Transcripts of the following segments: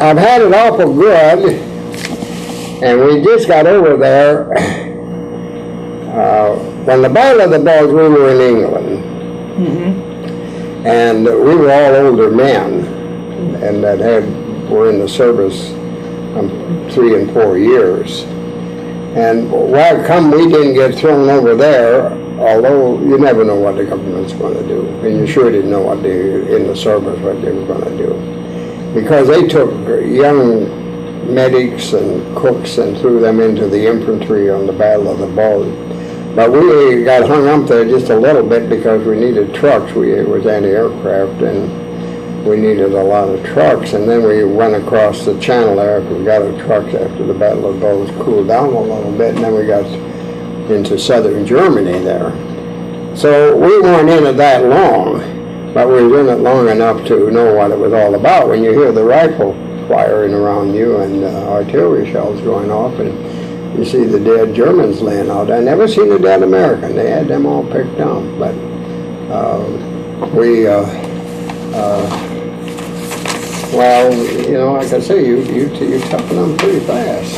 I've had it awful good, and we just got over there. When the Battle of the Bulge, we were in England, and we were all older men, and that were in the service 3 and 4 years. And why come we didn't get thrown over there, although you never know what the government's going to do, and you sure didn't know what in the service what they were going to do, because they took young medics and cooks and threw them into the infantry on the Battle of the Bulge. But we got hung up there just a little bit because we needed trucks. It was anti-aircraft, and we needed a lot of trucks. And then we went across the channel there. We got our trucks after the Battle of the Bulge cooled down a little bit, and then we got into southern Germany there. So we weren't in it that long, but we were in it long enough to know what it was all about. When you hear the rifle firing around you and artillery shells going off, and you see the dead Germans laying out. I never seen a dead American. They had them all picked out. But well, you know, like I say, you toughen them pretty fast.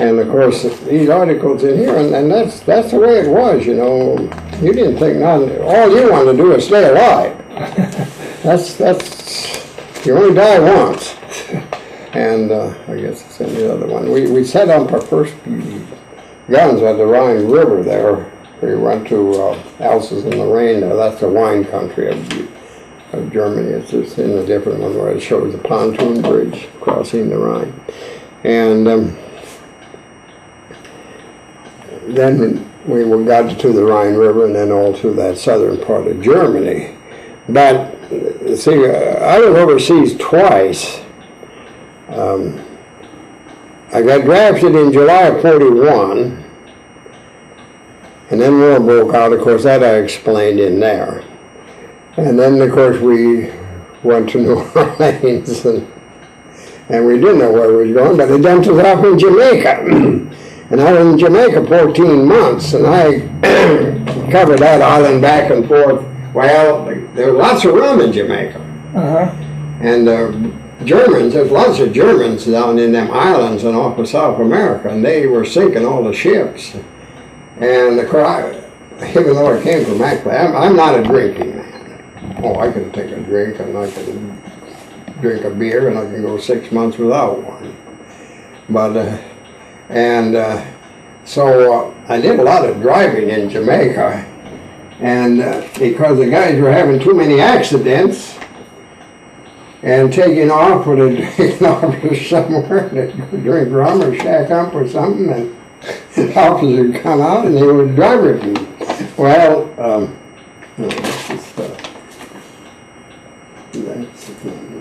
And of course, these articles in here, and that's the way it was. You know, you didn't think nothing. All you wanted to do is stay alive. That's you only die once. And I guess it's in the other one. We set up our first guns at the Rhine River there. We went to Alsace-Lorraine. That's the wine country of Germany. It's just in a different one where it shows the pontoon bridge crossing the Rhine. And then we got to the Rhine River and then all through that southern part of Germany. But see, I was overseas twice. I got drafted in July of '41, and then war broke out. Of course, that I explained in there. And then, of course, we went to New Orleans, and we didn't know where we was going, but they dumped us off in Jamaica. And I was in Jamaica 14 months, and I covered that island back and forth. Well, there were lots of rum in Jamaica. And Germans, there's lots of Germans down in them islands and off of South America, and they were sinking all the ships. And even though I came from Mackley, I'm not a drinking man. Oh, I can take a drink, and I can drink a beer, and I can go 6 months without one. But, so I did a lot of driving in Jamaica, and because the guys were having too many accidents, and taking off with a drink off somewhere to drink rum or shack up or something, and the officer would come out and they would drive with me. Well, no, that's the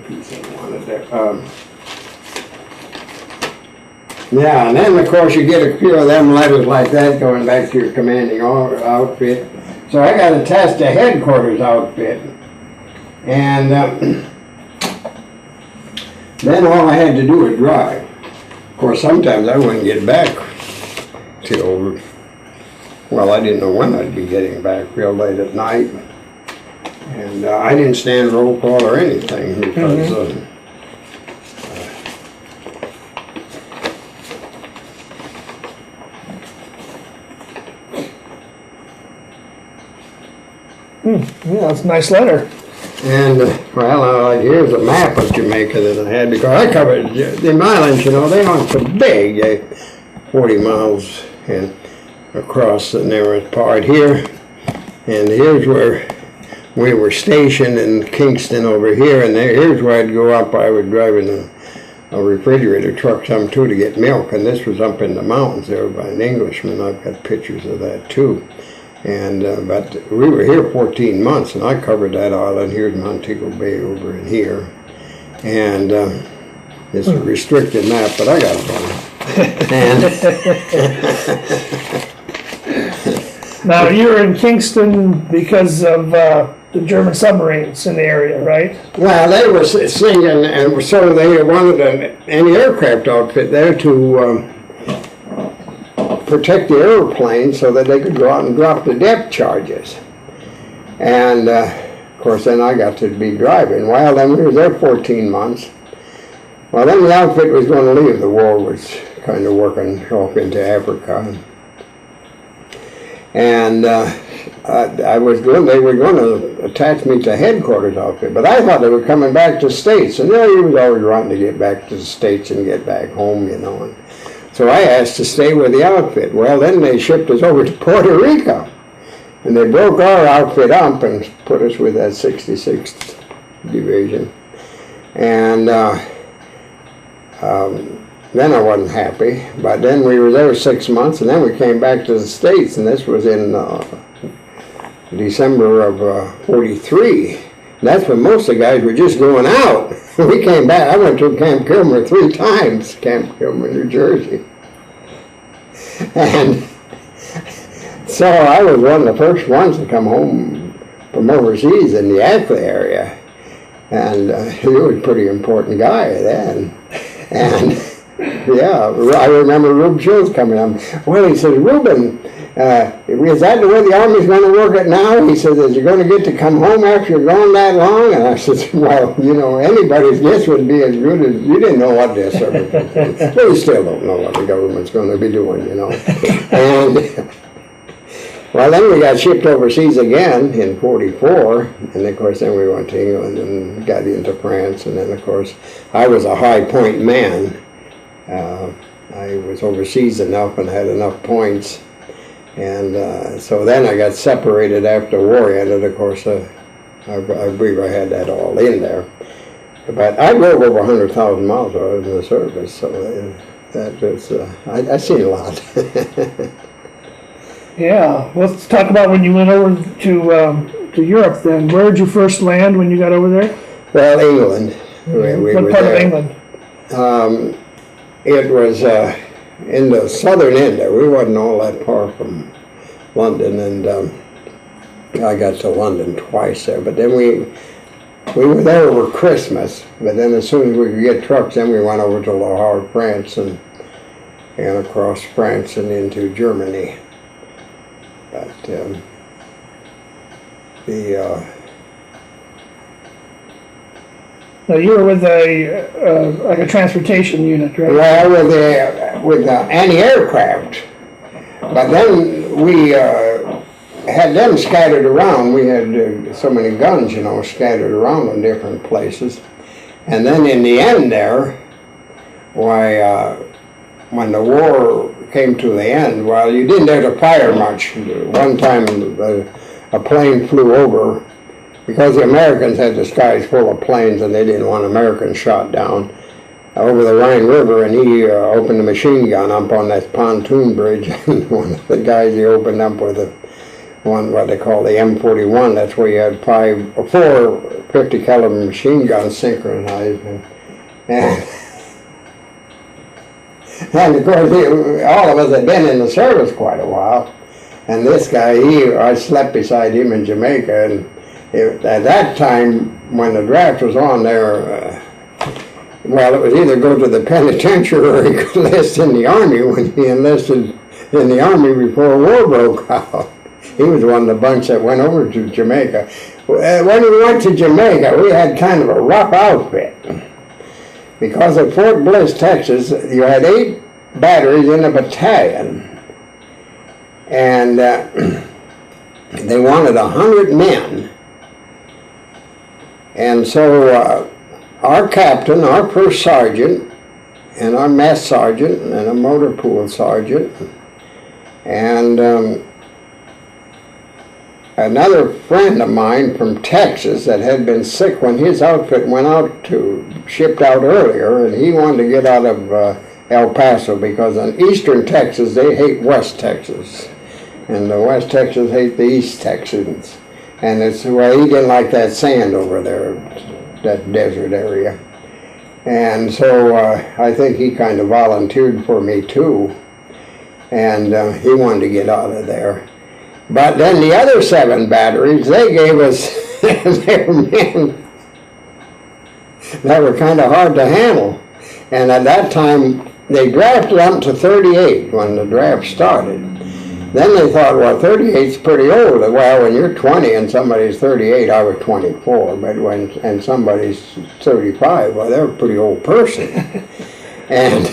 piece I wanted there. Yeah, and then of course you get a few of them letters like that going back to your commanding outfit. So I got attached to headquarters outfit, and then all I had to do was drive. Of course, sometimes I wouldn't get back till, well, I didn't know when I'd be getting back, real late at night. And I didn't stand roll call or anything because yeah, that's a nice letter. And, well, here's a map of Jamaica that I had, because I covered the islands, you know, they aren't so big, 40 miles and across the narrowest part here. And here's where we were stationed in Kingston over here, and here's where I'd go up. I was driving a refrigerator truck some too to get milk, and this was up in the mountains there by an Englishman. I've got pictures of that too. And but we were here 14 months, and I covered that island. Here's Montego Bay over in here, and it's a restricted map, but I got it on. Now you were in Kingston because of the German submarines in the area, right? Well, they were singing, and so they wanted an aircraft outfit there to protect the airplane so that they could go out and drop the depth charges. And of course then I got to be driving. Well, then we were there 14 months, Well, then the outfit was going to leave. The war was kind of working off into Africa. And they were going to attach me to headquarters outfit, but I thought they were coming back to the States, and he was always wanting to get back to the States and get back home, you know. And so I asked to stay with the outfit. Well, then they shipped us over to Puerto Rico, and they broke our outfit up and put us with that 66th Division. And then I wasn't happy, but then we were there 6 months, and then we came back to the States, and this was in December of 43. And that's when most of the guys were just going out. We came back. I went to Camp Kilmer 3 times, Camp Kilmer, New Jersey. And so I was one of the first ones to come home from overseas in the Ackley area. And he was a pretty important guy then. And yeah, I remember Rube Shields coming up. Well, he says, Reuben, is that the way the Army's going to work it now? He says, is you going to get to come home after you're gone that long? And I said, well, you know, anybody's guess would be as good as, you didn't know what this service was. Well, we still don't know what the government's going to be doing, you know. And, well, then we got shipped overseas again in 44, and of course then we went to England and got into France, and then of course I was a high point man. I was overseas enough and had enough points, and so then I got separated after the war ended. Of course, I believe I had that all in there. But I drove over 100,000 miles while I was in the service, so that was, I seen a lot. Yeah, let's talk about when you went over to Europe then. Where did you first land when you got over there? Well, England. What part of England? It was in the southern end there. We wasn't all that far from London, and I got to London twice there. But then we were there over Christmas, but then as soon as we could get trucks, then we went over to Le Havre, France, and across France and into Germany. But now you were with like a transportation unit, right? Well, with anti-aircraft. But then we had them scattered around. We had so many guns, you know, scattered around in different places. And then in the end there, why, when the war came to the end, well, you didn't have to fire much. One time a plane flew over, because the Americans had the skies full of planes and they didn't want Americans shot down, over the Rhine River, and he opened a machine gun up on that pontoon bridge. And one of the guys he opened up with what they call the M41, that's where you had 4 50 caliber machine guns synchronized. And of course, all of us had been in the service quite a while, and this guy, I slept beside him in Jamaica, and at that time, when the draft was on there, well, it was either go to the penitentiary or he could enlist in the Army. When he enlisted in the Army before war broke out, he was one of the bunch that went over to Jamaica. When we went to Jamaica, we had kind of a rough outfit. Because at Fort Bliss, Texas, you had 8 batteries in a battalion, and they wanted 100 men. And so our captain, our first sergeant, and our mess sergeant, and a motor pool sergeant, and another friend of mine from Texas that had been sick when his outfit went out shipped out earlier, and he wanted to get out of El Paso, because in eastern Texas they hate West Texas, and the West Texans hate the East Texans, and it's, well, he didn't like that sand over there, that desert area, and so I think he kind of volunteered for me too, and he wanted to get out of there. But then the other 7 batteries, they gave us their men that were kind of hard to handle. And at that time, they drafted up to 38 when the draft started. Then they thought, well, 38's pretty old. Well, when you're 20 and somebody's 38, I was 24, but and somebody's 35, well, they're a pretty old person. And,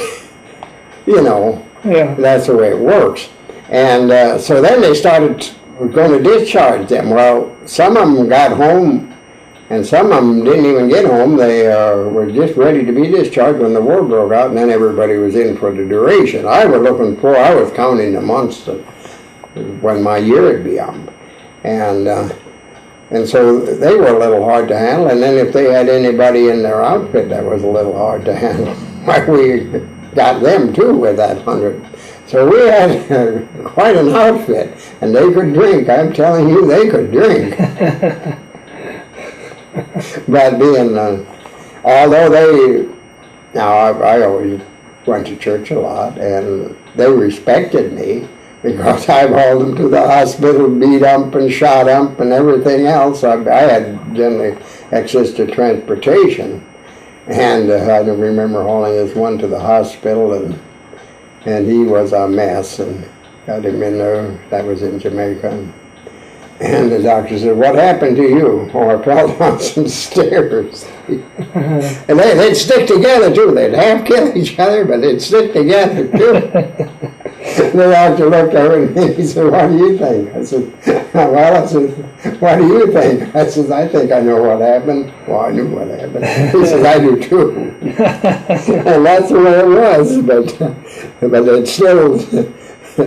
you know, that's the way it works. And so then they started going to discharge them. Well, some of them got home, and some of them didn't even get home. They were just ready to be discharged when the war broke out, and then everybody was in for the duration. I was counting the months when my year would be up. And so they were a little hard to handle, and then if they had anybody in their outfit that was a little hard to handle, we got them too with that 100. So we had quite an outfit, and they could drink. I'm telling you, they could drink. But although I always went to church a lot, and they respected me because I hauled them to the hospital, beat up and shot up and everything else. I had generally access to transportation, and I remember hauling this one to the hospital, and he was a mess, and got him in there. That was in Jamaica. And the doctor said, "What happened to you?" "Oh, I fell down some stairs." And they'd stick together too. They'd half kill each other, but they'd stick together too. The doctor looked over at me and he said, "What do you think?" I said, "What do you think?" I said, "I think I know what happened." Well, I knew what happened. He said, "I do too." And that's the way it was, but it still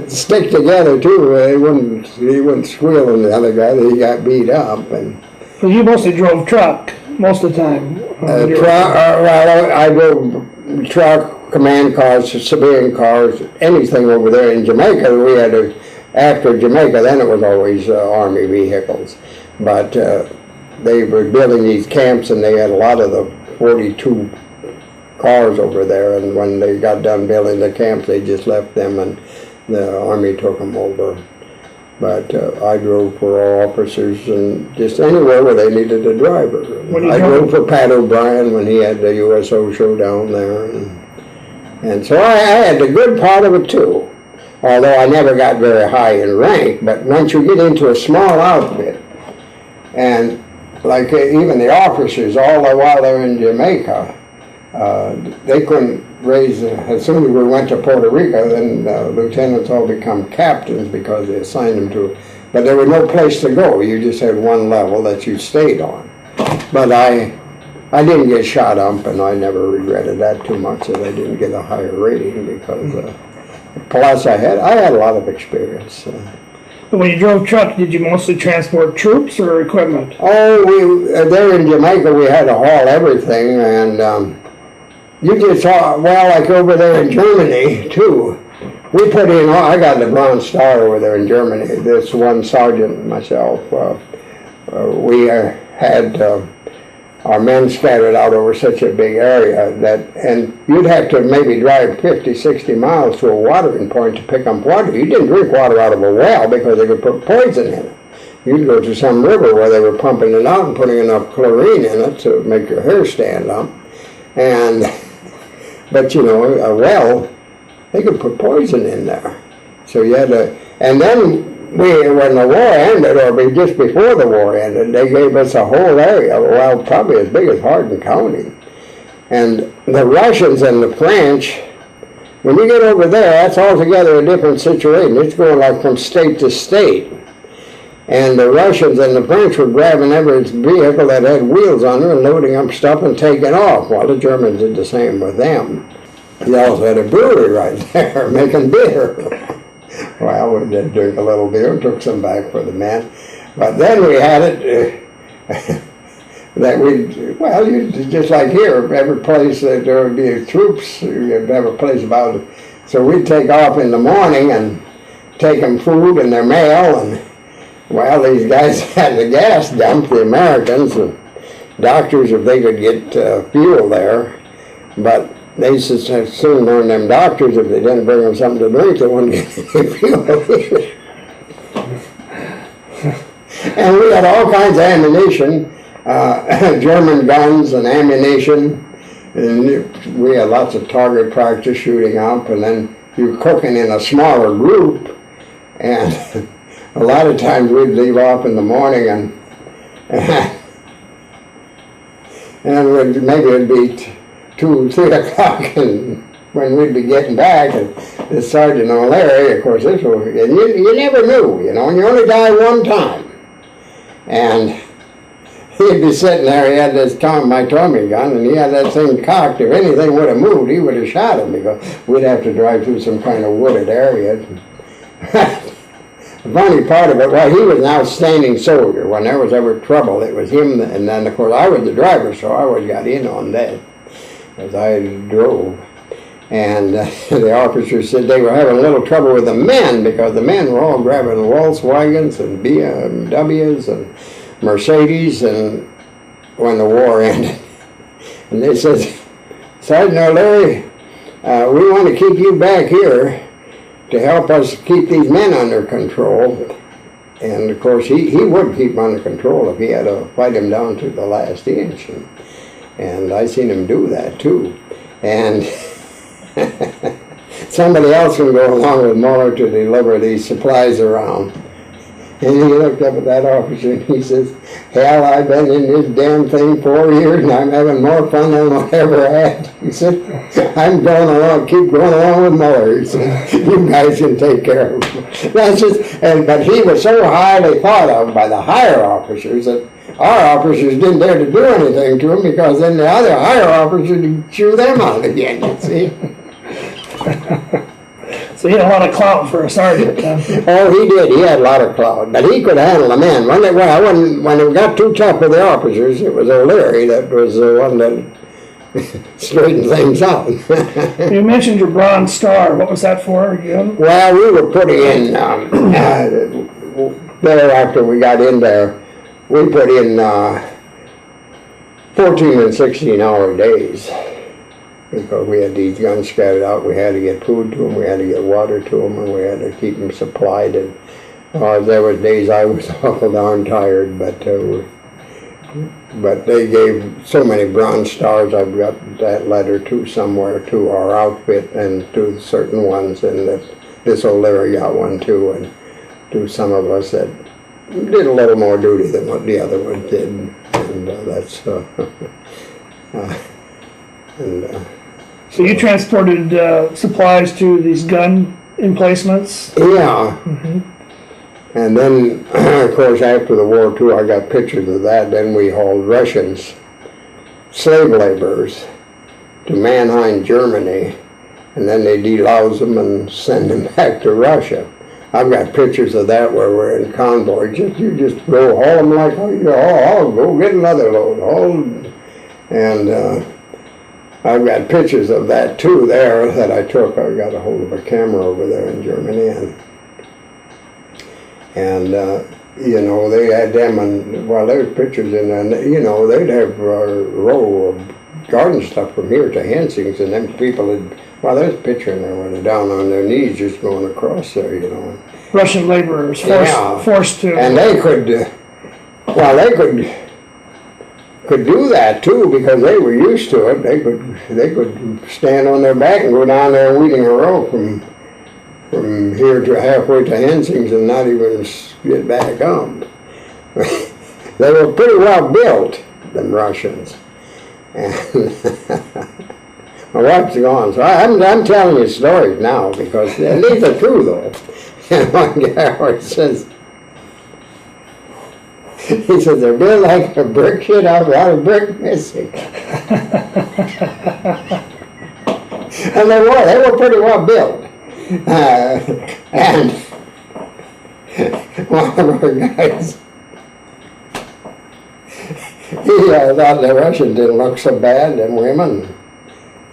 stick together too. He wouldn't squeal on the other guy. He got beat up. And so you mostly drove truck most of the time. I drove truck, command cars, civilian cars, anything over there in Jamaica. We had after Jamaica, then it was always Army vehicles. But they were building these camps, and they had a lot of the 42 cars over there. And when they got done building the camps, they just left them, and the Army took them over. But I drove for all officers and just anywhere where they needed a driver. I drove for Pat O'Brien when he had the USO show down there. And so I had the good part of it too. Although I never got very high in rank, but once you get into a small outfit, and like even the officers, all the while they're in Jamaica, they couldn't raise, as soon as we went to Puerto Rico, then lieutenants all become captains because they assigned them to, but there was no place to go. You just had one level that you stayed on. But I didn't get shot up, and I never regretted that too much, that I didn't get a higher rating, because plus I had a lot of experience. But when you drove truck, did you mostly transport troops or equipment? Oh, there in Jamaica we had to haul everything, and you just saw, well, like over there in Germany too. We put in, I got the Bronze Star over there in Germany. This one sergeant and myself, we had our men scattered out over such a big area and you'd have to maybe drive 50, 60 miles to a watering point to pick up water. You didn't drink water out of a well because they could put poison in it. You'd go to some river where they were pumping it out and putting enough chlorine in it to make your hair stand up. But you know, a well, they could put poison in there. So you had to, and then when the war ended, or just before the war ended, they gave us a whole area, well, probably as big as Hardin County. And the Russians and the French, when you get over there, that's altogether a different situation. It's going like from state to state. And the Russians and the French were grabbing every vehicle that had wheels on it and loading up stuff and taking off, while the Germans did the same with them. They also had a brewery right there making beer. Well, we did drink a little beer and took some back for the men. But then we had it just like here, every place that there would be troops, you'd have a place about it. So we'd take off in the morning and take them food and their mail, and well, these guys had the gas dump, the Americans, and doctors, if they could get fuel there. But they soon learned them doctors, if they didn't bring them something to drink, they wouldn't get any fuel. And we had all kinds of ammunition, German guns and ammunition. And we had lots of target practice shooting up, and then you're cooking in a smaller group. And a lot of times we'd leave off in the morning and maybe it'd be 2, 3 o'clock, and when we'd be getting back, and the Sergeant O'Leary, of course, and you never knew, you know, and you only die one time. And he'd be sitting there, he had this my tommy gun, and he had that thing cocked. If anything would have moved, he would have shot him, because we'd have to drive through some kind of wooded area. The funny part of it, well, he was an outstanding soldier. When there was ever trouble, it was him, and then, of course, I was the driver, so I always got in on that, as I drove. And the officers said they were having a little trouble with the men, because the men were all grabbing Volkswagens and BMWs and Mercedes, and when the war ended. And they said, Sergeant O'Leary, we want to keep you back here to help us keep these men under control. And of course he would keep them under control if he had to fight them down to the last inch. And I seen him do that too. And somebody else would go along with Muller to deliver these supplies around. And he looked up at that officer and he says, hell, I've been in this damn thing 4 years and I'm having more fun than I ever had. He said, I'm going along, keep going along with Muller. He said, you guys can take care of him. That's just, but he was so highly thought of by the higher officers that our officers didn't dare to do anything to him, because then the other higher officers would chew them out again, you see. So he had a lot of clout for a sergeant. Oh, he did. He had a lot of clout, but he could handle the men. When it got too tough with the officers, it was O'Leary that was the one that straightened things out. You mentioned your Bronze Star. What was that for again? Well, we were putting in there after we got in there. We put in 14 and 16-hour days. Because we had these guns scattered out, we had to get food to them, we had to get water to them, and we had to keep them supplied. And there were days I was awful darn tired, but they gave so many Bronze Stars. I've got that letter to somewhere to our outfit and to certain ones, and this O'Leary got one too, and to some of us that did a little more duty than what the other ones did, and that's. So you transported supplies to these gun emplacements? Yeah. Mm-hmm. And then, of course, after the war, too, I got pictures of that. Then we hauled Russians, slave laborers, to Mannheim, Germany, and then they delouse them and send them back to Russia. I've got pictures of that where we're in convoy. You just go haul them like, I'll go get another load. And I've got pictures of that too there that I took. I got a hold of a camera over there in Germany, and you know, they had them, and well, there's pictures in there. You know, they'd have a row of garden stuff from here to Hensing's, and then people had, well, there's a picture in there where they're down on their knees just going across there, you know. Russian laborers forced to. And they could, could do that too, because they were used to it. They could stand on their back and go down there weeding a row from here to halfway to Hensing's and not even get back up. They were pretty well built, them Russians. And my wife's gone, so I'm telling you stories now, because these are true though. And one guy always says, he said, they're built like a brick shit out of brick missing. And they were pretty well built. And one of our guys, he thought the Russians didn't look so bad, them women.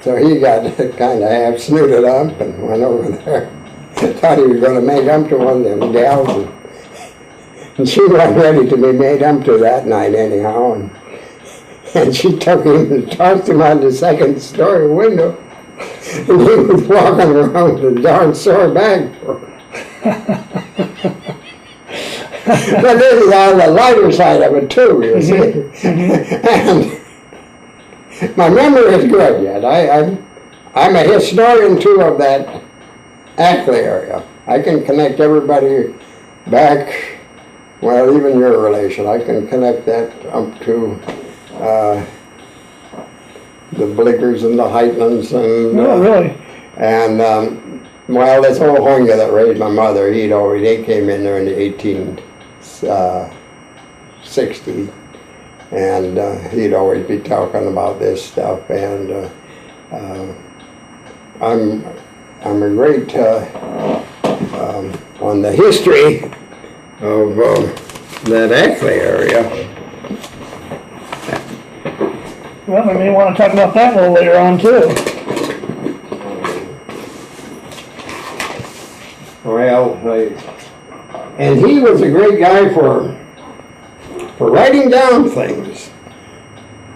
So he got kind of half snooted up and went over there. Thought he was going to make up to one of them gals. And she wasn't ready to be made up to that night anyhow. And she took him and tossed him out the second-story window. And he was walking around with a darn sore back for him. But this is on the lighter side of it too, you see. And my memory is good yet. I'm a historian too of that Ackley area. I can connect everybody back, well, even your relation, I can connect that up to the Blickers and the Heitlands and... Oh, really? And, well, this old Hoinga that raised my mother, he came in there in the 1860, and he'd always be talking about this stuff, and I'm a great on the history of that Ackley area. Well, we may want to talk about that a little later on, too. Well, and he was a great guy for writing down things.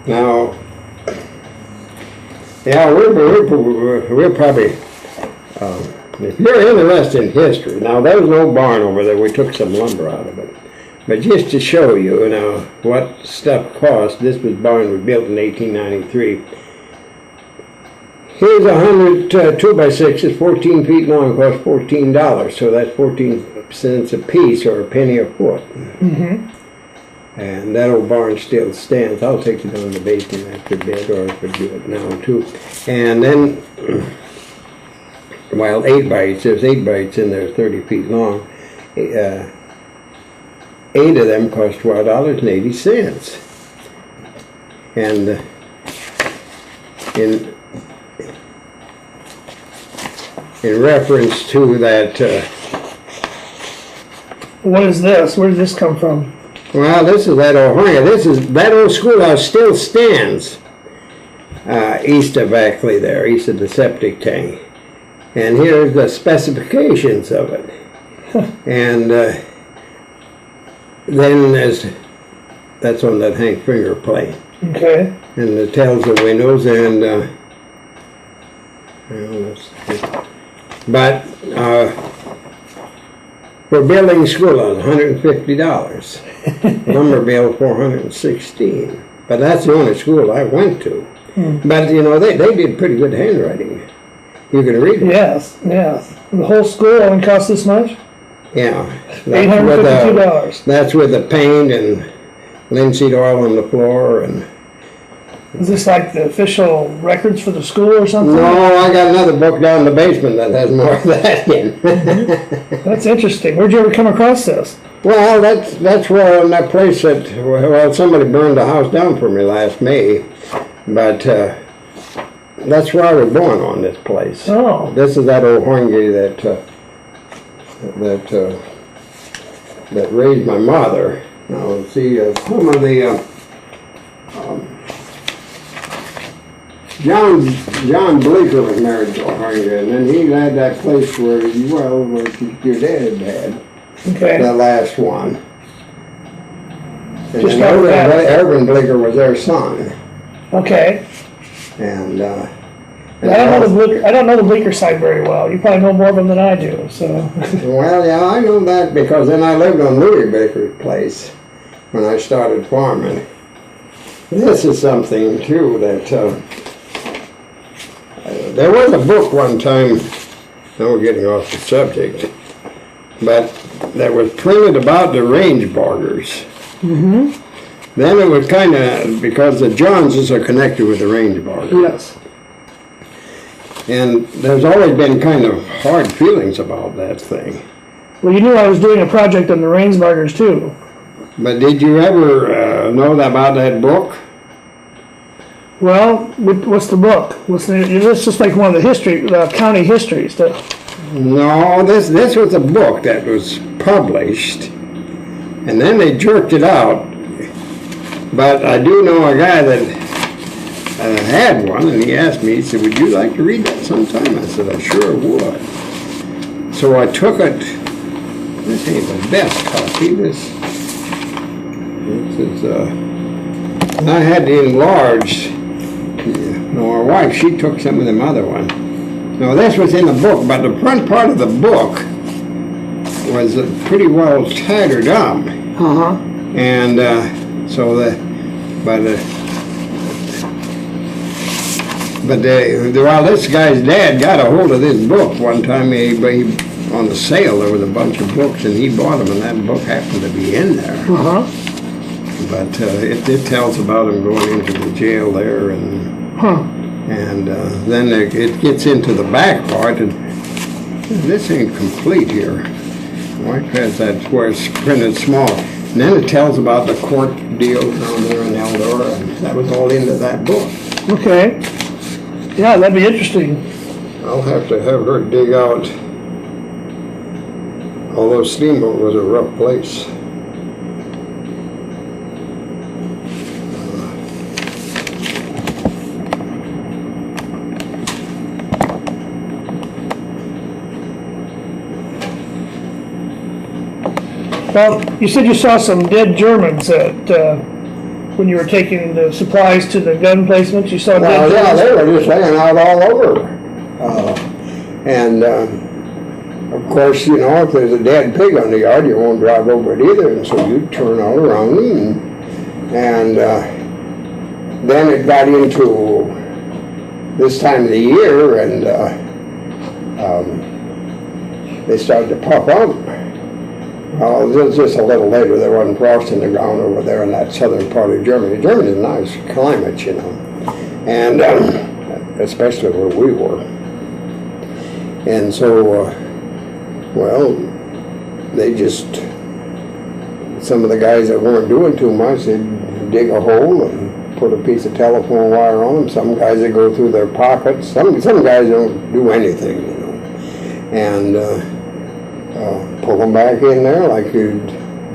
Now, yeah, we're probably, if you're interested in history, now there's no barn over there, we took some lumber out of it. But just to show you, what stuff cost, this barn was built in 1893. Here's 100 2x6s, 14 feet long, cost $14. So that's 14 cents a piece or a penny a foot. Mm-hmm. And that old barn still stands. I'll take it down to the basement after a bit, or I could do it now too. And then, well, 8x8s, there's 8x8s in there, 30 feet long. 8 of them cost $12.80. And in reference to that, what is this? Where did this come from? well, this is that old Hoinga. That old schoolhouse still stands east of Ackley there, east of the septic tank. And here's the specifications of it. And then that's on that Hank Finger plate. Okay. And it tells the windows and, but for building schoolhouse, $150. Lumber bill, $416. But that's the only school I went to. But they did pretty good handwriting. You can read it. Yes, yes. The whole school only cost this much? Yeah. $852. That's with the paint and linseed oil on the floor and... Is this like the official records for the school or something? No, I got another book down in the basement that has more of that in. That's interesting. Where'd you ever come across this? Well, that's where in that place that, well, somebody burned the house down for me last May, but that's where I was born on this place. Oh. This is that old Hoinga that raised my mother. Now, see, some of the John Bleeker was married to Hoinga, and then he had that place where your dad had. Okay. The last one. And Just Irvin Bleeker was their son. Okay. And I don't know the Bleeker side very well. You probably know more of them than I do. So. Well, yeah, I know that because then I lived on Louis Baker's place when I started farming. This is something too that there was a book one time. Now we're getting off the subject, but that was printed about the range borders. Mm-hmm. Then it was kind of, because the Joneses are connected with the range borders. Yes. And there's always been kind of hard feelings about that thing. Well, you knew I was doing a project on the Rainsburgers too. But did you ever know about that book? Well, what's the book? It's just like one of the county history stuff. No, this was a book that was published, and then they jerked it out. But I do know a guy that had one, and he asked me, he said, would you like to read that sometime? I said, I sure would. So I took it. This ain't the best copy. This is, I had to enlarge. No, our wife, she took some of them other ones. No, this was in the book, but the front part of the book was pretty well tattered up. Uh-huh. And well, this guy's dad got a hold of this book one time. He on the sale, there was a bunch of books, and he bought them, and that book happened to be in there. Uh-huh. But it tells about him going into the jail there, and then it gets into the back part, and this ain't complete here. Why has that where it's printed small? And then it tells about the court deal down there in Eldora, and that was all into that book. Okay. Yeah, that'd be interesting. I'll have to have her dig out. Although Steamboat was a rough place. Well, you said you saw some dead Germans at, when you were taking the supplies to the gun placements. You saw dead Yeah, Germans? they were just laying out all over. Of course, you know, if there's a dead pig on the yard, you won't drive over it either, and so you turn all around and then it got into this time of the year, and they started to pop up. Just a little later, there wasn't frost in the ground over there in that southern part of Germany. Germany's a nice climate, you know, and especially where we were. And so, well, they just, some of the guys that weren't doing too much, they'd dig a hole and put a piece of telephone wire on them. Some guys, they go through their pockets. Some guys don't do anything, you know, and pull them back in there like you'd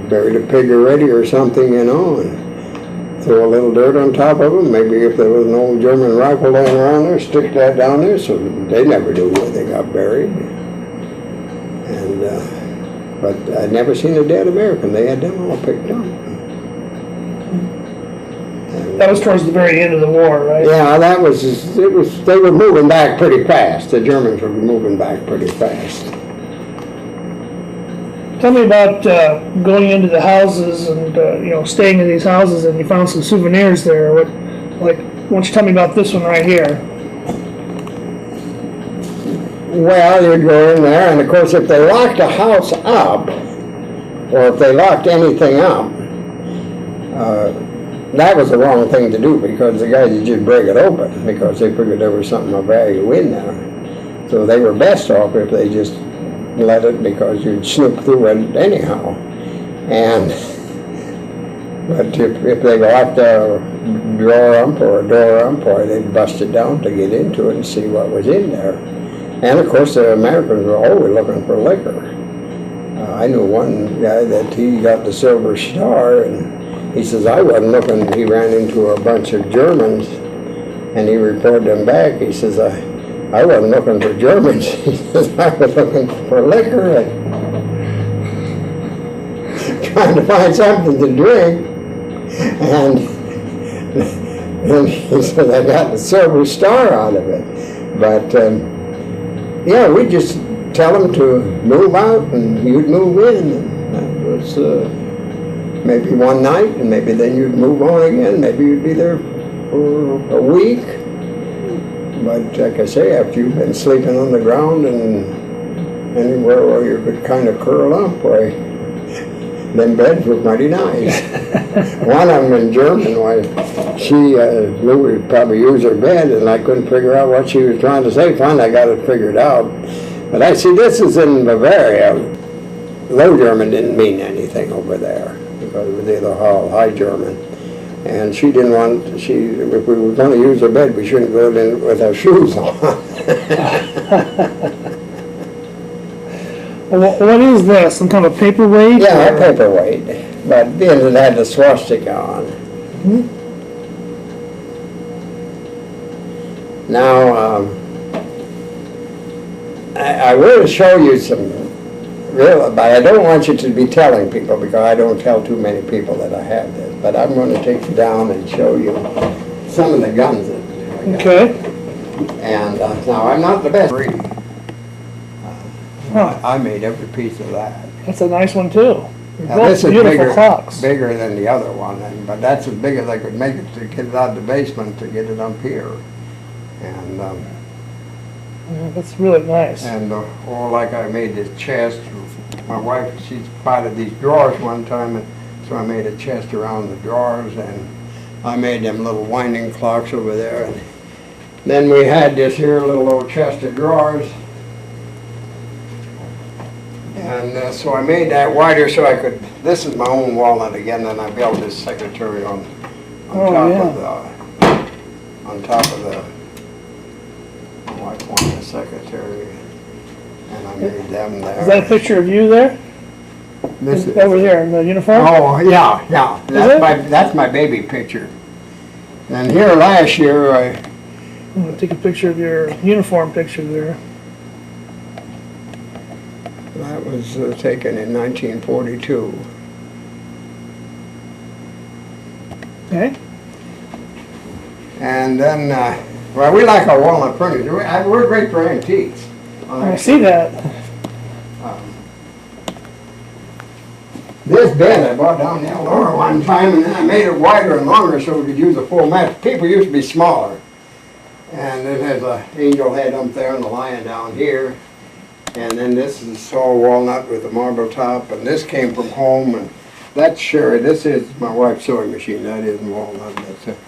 buried a pig already or something, you know, and throw a little dirt on top of them. Maybe if there was an old German rifle laying around there, stick that down there so they never knew where they got buried. And but I'd never seen a dead American. They had them all picked up. And That was towards the very end of the war, right? yeah, that was, it was, they were moving back pretty fast. The Germans were moving back pretty fast. Tell me about going into the houses and you know, staying in these houses, and you found some souvenirs there. What, like, why don't you tell me about this one right here? Well, you'd go in there, and of course, if they locked a house up, or if they locked anything up, that was the wrong thing to do, because the guys would just break it open, because they figured there was something of value in there. So they were best off if they just let it, because you'd snoop through it anyhow. But if they locked a drawer up or a door up, or they'd bust it down to get into it and see what was in there. And of course, the Americans were always looking for liquor. I knew one guy that he got the Silver Star, and he says, I wasn't looking. He ran into a bunch of Germans, and he reported them back. He says, I wasn't looking for Germans. He says, I was looking for liquor and trying to find something to drink. And he said, I got the Silver Star out of it. But yeah, we just tell them to move out, and you'd move in. And that was maybe one night, and maybe then you'd move on again. Maybe you'd be there for a week. But like I say, after you've been sleeping on the ground and anywhere where you could kind of curl up, why, them beds were pretty nice. One of them in German, why, she knew we'd probably use her bed, and I couldn't figure out what she was trying to say. Finally, I got it figured out. But I see, this is in Bavaria. Low German didn't mean anything over there, because it was either all High German. And she didn't want, if we were going to use her bed, we shouldn't go in with our shoes on. What is this? Some kind of paperweight? Yeah, a paperweight. But then it had the swastika on. Hmm? Now, I will show you some real, but I don't want you to be telling people, because I don't tell too many people that I have this. But I'm going to take you down and show you some of the guns that I got. Okay. And now, I'm not the best breed. Huh. I made every piece of that. That's a nice one too. Now, Both this is beautiful clocks. bigger than the other one, but that's as big as I could make it to get it out of the basement to get it up here. And Yeah, that's really nice. And like I made this chest. My wife, she spotted these drawers one time, and so I made a chest around the drawers, and I made them little winding clocks over there. And then we had this here little old chest of drawers. And so I made that wider so I could, this is my own walnut again, and I built this secretary on top of the, my wife wanted a secretary, and I made them there. Is that a picture of you there? This is, over there in the uniform? oh, yeah, yeah. That's my baby picture. And here last year, I'm going to take a picture of your uniform picture there. that was taken in 1942. Okay. And then, well, we like our walnut furniture. We're great for antiques. I see that. This bed I bought down in Eldora one time, and then I made it wider and longer so we could use a full match. People used to be smaller. And it has an angel head up there and a lion down here. And then this is all walnut with a marble top, and this came from home, and that's Sherry. This is my wife's sewing machine. That isn't walnut.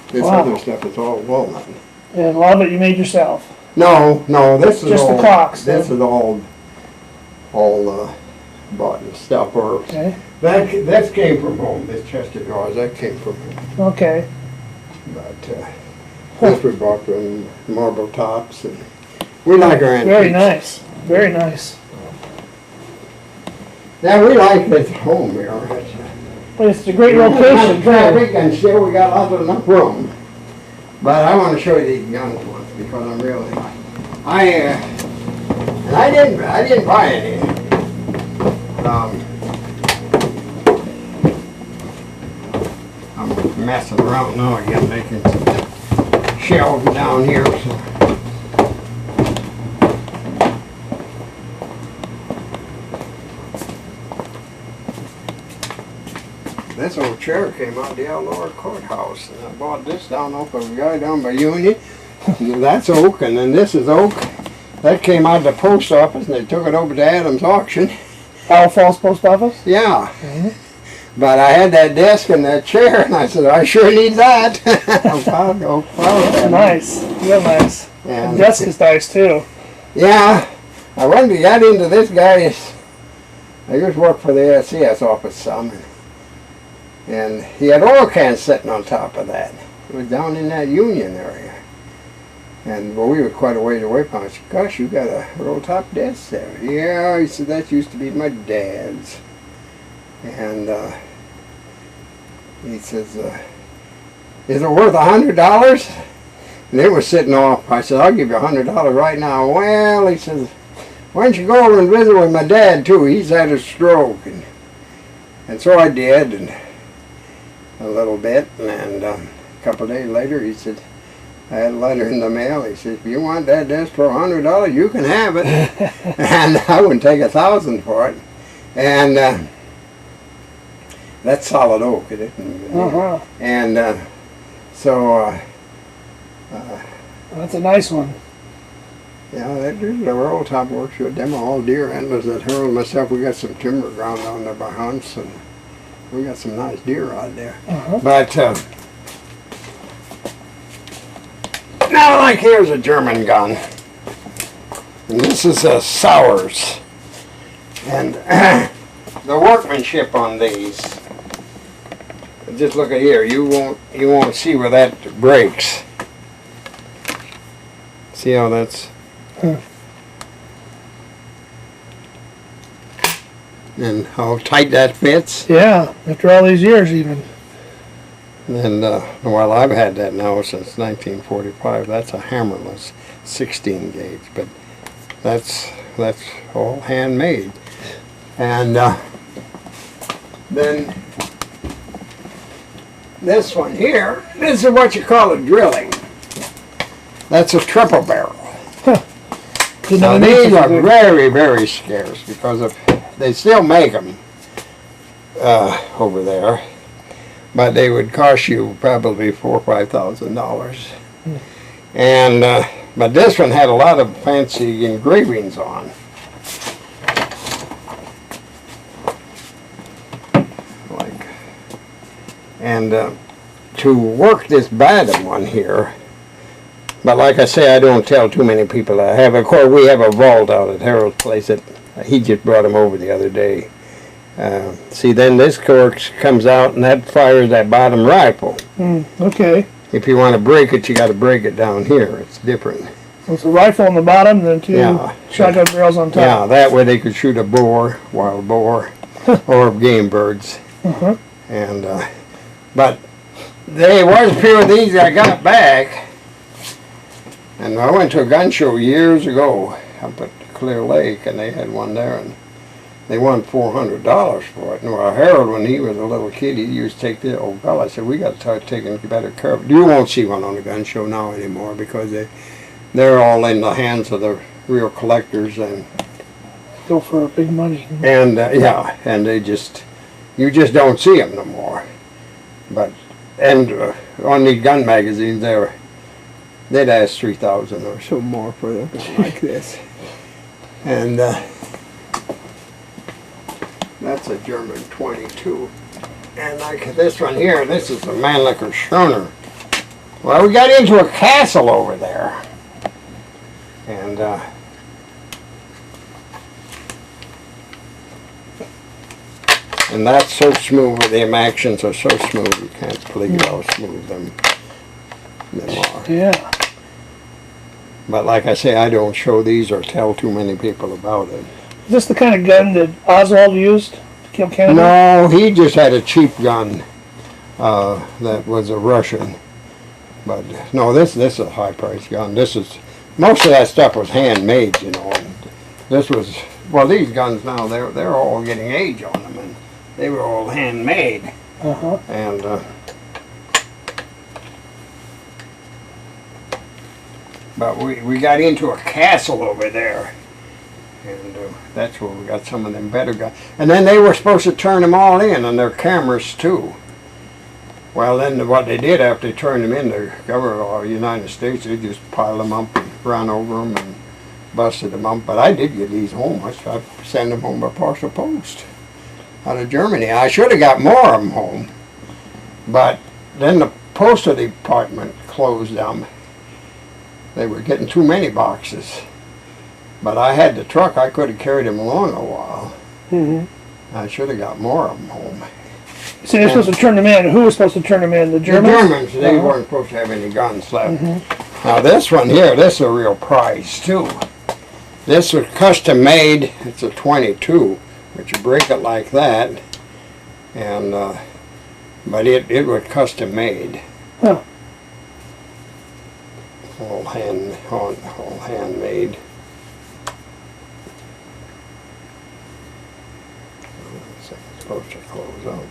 This other stuff is all walnut. And a lot of it you made yourself. No, this is just all, the clocks. This is all bought and stuff. Or okay. That came from home. This chest of drawers, that came from home. Okay. But this we bought from marble tops, and we like our antiques. Very nice. Very nice. Yeah, we like this home here. But it's a great location. Traffic, and still we got lots of enough room. But I want to show you these young ones because I'm really, and I didn't buy any. I'm messing around now again, making some shelves down here. So. This old chair came out of the Eldora Courthouse, and I bought this down off of a guy down by Union. That's oak, and then this is oak. That came out of the post office, and they took it over to Adams Auction. Owl Falls Post Office? Yeah. Mm-hmm. But I had that desk and that chair, and I said, I sure need that. That's nice. Real nice. And the desk is nice, too. Yeah. I got into this guy's, I used to work for the ASCS office some, and he had oil cans sitting on top of that. It was down in that Union area. And well, we were quite a ways away from it. I said, gosh, you got a roll top desk there. Yeah, he said, that used to be my dad's. And he says, is it worth $100? And it was sitting off. I said, I'll give you $100 right now. Well, he says, why don't you go over and visit with my dad too? He's had a stroke. And so I did, and a little bit, and a couple of days later he said, I had a letter in the mail. He said, if you want that desk for $100, you can have it. And I wouldn't take $1,000 for it. And that's solid oak, it isn't. Uh-huh. And so that's a nice one. yeah, the roll top works with them all deer antlers that Harold and myself, we got some timber ground down there by Hunts, and we got some nice deer out there. Uh-huh. But now, like, here's a German gun, and this is a Sowers, and the workmanship on these. Just look at here. You won't see where that breaks. See how that's. And how tight that fits. Yeah, after all these years even. And well, I've had that now since 1945. That's a hammerless 16 gauge, but that's all handmade. And then this one here, this is what you call a drilling. That's a triple barrel. Now these are very, very scarce because they still make them over there, but they would cost you probably $4,000 or $5,000. And But this one had a lot of fancy engravings on. And to work this bottom one here, but like I say, I don't tell too many people I have. Of course, we have a vault out at Harold's place that he just brought him over the other day. See, then this cork comes out and that fires that bottom rifle. Okay. If you want to break it, you got to break it down here. It's different. So it's a rifle on the bottom, then two shotgun barrels on top. Yeah, that way they could shoot a boar, wild boar, or game birds. And but there was a few of these I got back, and I went to a gun show years ago up at Clear Lake, and they had one there, and they won $400 for it. And well, Harold, when he was a little kid, he used to take the old fellow. I said, we got to start taking better care of it. You won't see one on the gun show now anymore because they're all in the hands of the real collectors and go for big money. And yeah, and you just don't see them no more. But on the gun magazines, they'd ask $3,000 or so more for them like this. And that's a German 22. And like this one here, this is a Mannlicher Schoner. Well, we got into a castle over there. And that's so smooth, the actions are so smooth, you can't believe how smooth them are. Yeah. But like I say, I don't show these or tell too many people about it. Is this the kind of gun that Oswald used to kill Kennedy? No, he just had a cheap gun that was a Russian. But no, this is a high-priced gun. Most of that stuff was handmade, you know. And this was, well, these guns now, they're all getting age on them, and they were all handmade. And but we got into a castle over there, and that's where we got some of them better guns. And then they were supposed to turn them all in on their cameras too. Well, then what they did after they turned them in, the government of the United States, they just piled them up and ran over them and busted them up. But I did get these home. I sent them home by parcel post out of Germany. I should have got more of them home, but then the postal department closed them. They were getting too many boxes. But I had the truck. I could have carried them along a while. I should have got more of them home. So they're supposed to turn them in. Who was supposed to turn them in? The Germans? The Germans, they weren't supposed to have any guns left. Now this one here, this is a real prize too. This was custom made. It's a 22, but you break it like that, and but it was custom made. All handmade. It's supposed to close up.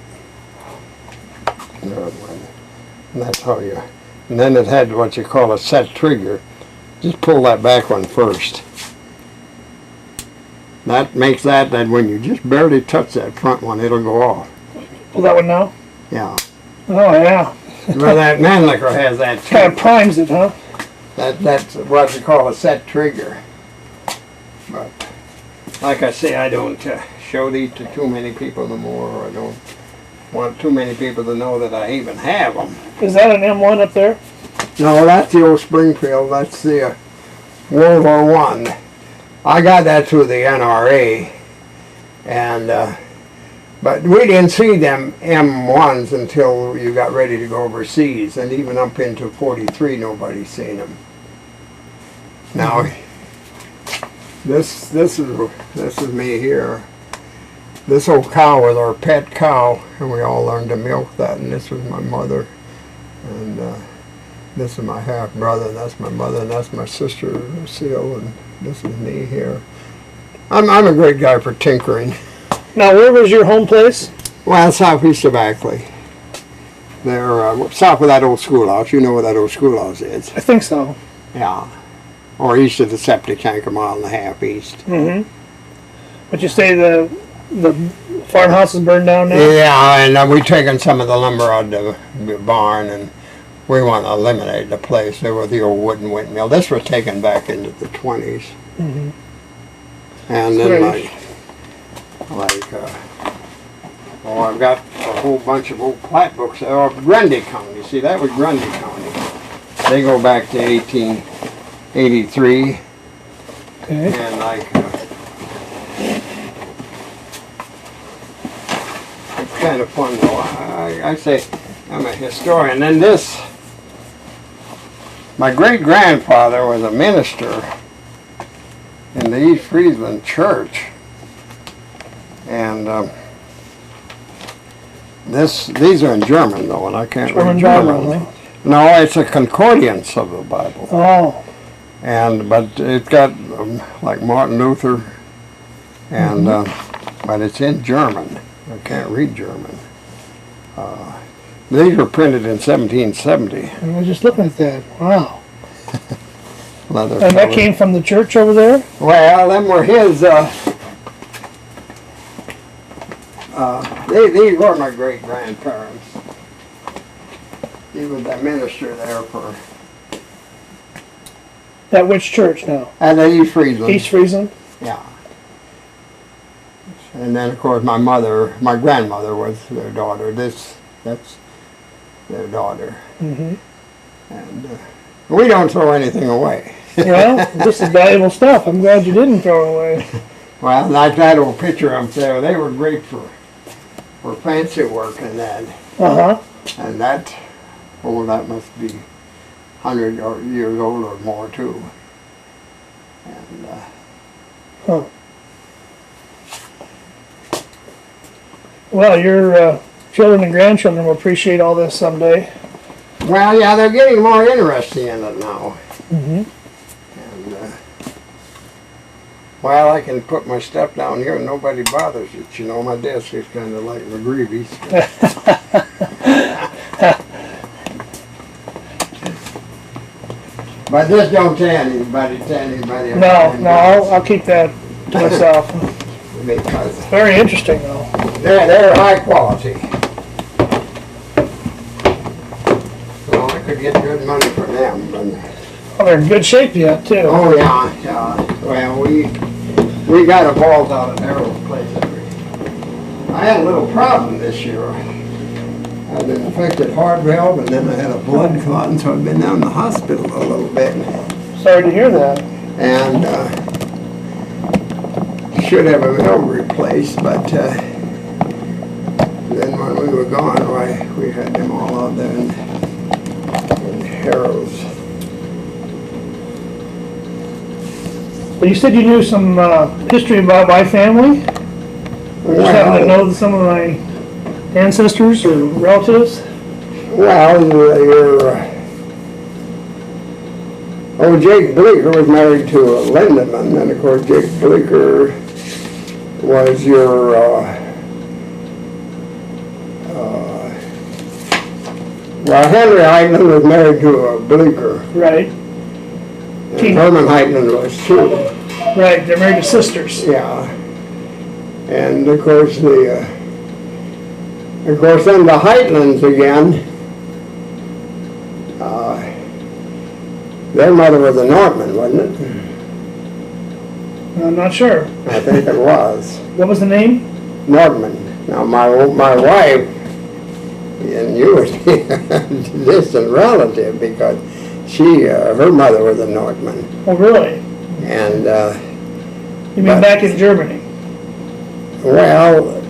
And that's how you, and then it had what you call a set trigger. Just pull that back one first. That makes that when you just barely touch that front one, it'll go off. Pull that one now? Yeah. Oh yeah. Well, that Mannlicher has that too. Kind of primes it, huh? That's what you call a set trigger. But like I say, I don't show these to too many people no more, or I don't want too many people to know that I even have them. Is that an M1 up there? No, that's the old Springfield. That's the World War I. I got that through the NRA, and but we didn't see them M1s until you got ready to go overseas, and even up into 43, nobody's seen them. Now, this is me here. This old cow was our pet cow, and we all learned to milk that. And this was my mother, and this is my half brother. And that's my mother, and that's my sister Lucille, and this is me here. I'm a great guy for tinkering. Now, where was your home place? Well, southeast of Ackley. They're south of that old schoolhouse. You know where that old schoolhouse is? I think so. Yeah, or east of the septic tank, a mile and a half east. But you say the farmhouse is burned down now? Yeah, and we've taken some of the lumber out of the barn, and we want to eliminate the place. There was the old wooden windmill. This was taken back into the 20s. Mm-hmm. And then Great. oh, I've got a whole bunch of old plat books. Grundy County. See, that was Grundy County. They go back to 1883. Okay. And it's kind of fun though. I say I'm a historian. And this, my great-grandfather was a minister in the East Friesland Church. And these are in German though, and I can't read German. German. No, it's a concordance of the Bible. Oh. But it's got like Martin Luther, and but it's in German. I can't read German. These were printed in 1770. I was just looking at that. Wow. Leather And that covered. came from the church over there? Well, them were his. These were my great grandparents. He was the minister there for. At which church now? At East Friesland. East Friesland? Yeah. And then, of course, my grandmother was their daughter. That's their daughter. Mm-hmm. And we don't throw anything away. Well, this is valuable stuff. I'm glad you didn't throw it away. Well, like that old picture up there, they were great for fancy work and that. Uh-huh. And that must be 100 years old or more, too. And, Huh. Well, your children and grandchildren will appreciate all this someday. well, yeah, they're getting more interested in it now. Mm-hmm. And, well, I can put my stuff down here and nobody bothers it. You know, my desk is kind of like McGreevy's. But this don't tell anybody. No, I'll keep that to myself. Because Very interesting, though. they're high quality. So I could get good money for them. But, Oh, they're in good shape yet, too. oh yeah, yeah. Well, we got a vault out at Harold's place. I had a little problem this year. I had an infected heart valve, and then I had a blood clot, and so I've been down in the hospital a little bit. Sorry to hear that. And should have a valve replaced, but then when we were gone, why, we had them all out there in Harold's. But you said you knew some history about my family? Or just happen to know some of my ancestors or relatives? Well, Jake Bleecker was married to a Lindemann, and of course Jake Bleecker was your, well, Henry Heitland was married to a Bleecker. Right. And Herman Heitland was too. Right, they're married to sisters. Yeah. And of course then the Heitlands again, their mother was a Nortman, wasn't it? I'm not sure. I think it was. What was the name? Nortman. Now my wife, and you were a distant relative because her mother was a Nortman. Oh, really? And You mean back in Germany? well,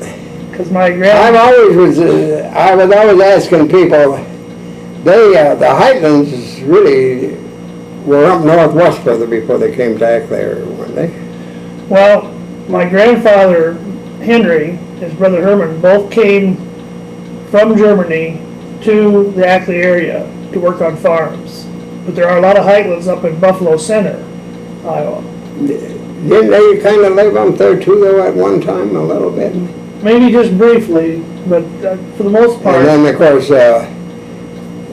Because my I was always asking people. The Heitlands really were up northwest further before they came back there, weren't they? Well, my grandfather, Henry, his brother Herman, both came from Germany to the Ackley area to work on farms. But there are a lot of Heitlands up in Buffalo Center, Iowa. Didn't they kind of live up there too, though, at one time, a little bit? Maybe just briefly, but for the most part. And then, of course,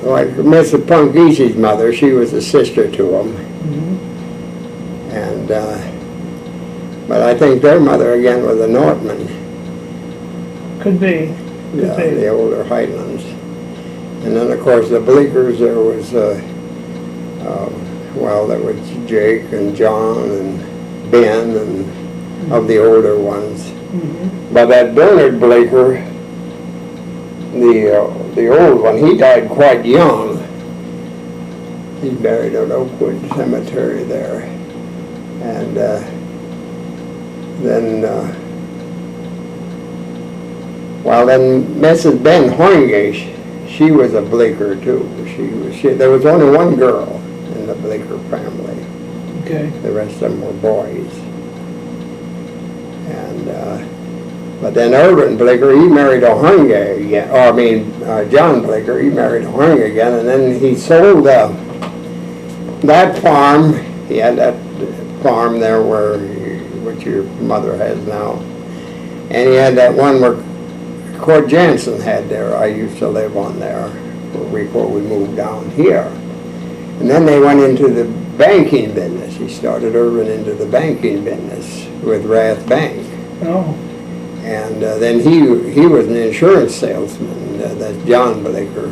like Mrs. Punkeese's mother, she was a sister to them. Mhm. And, but I think their mother, again, was a Nortman. Could be. Yeah, the older Heitlands. And then, of course, the Bleekers, there was, well, there was Jake and John and Ben and of the older ones. But that Bernard Bleeker, the old one, he died quite young. He's buried at Oakwood Cemetery there. And then Mrs. Ben Hoinge, she was a Bleeker too. There was only one girl in the Bleeker family. Okay. The rest of them were boys. And but then Irvin Bleeker, he married Hoinge again. Or I mean, John Bleeker, he married Hoinge again, and then he sold that farm. He had that farm there which your mother has now, and he had that one where Cord Jansen had there. I used to live on there before we moved down here. And then they went into the banking business. He started Irvin into the banking business with Rath Bank. Oh. And then he was an insurance salesman. That's John Bleeker.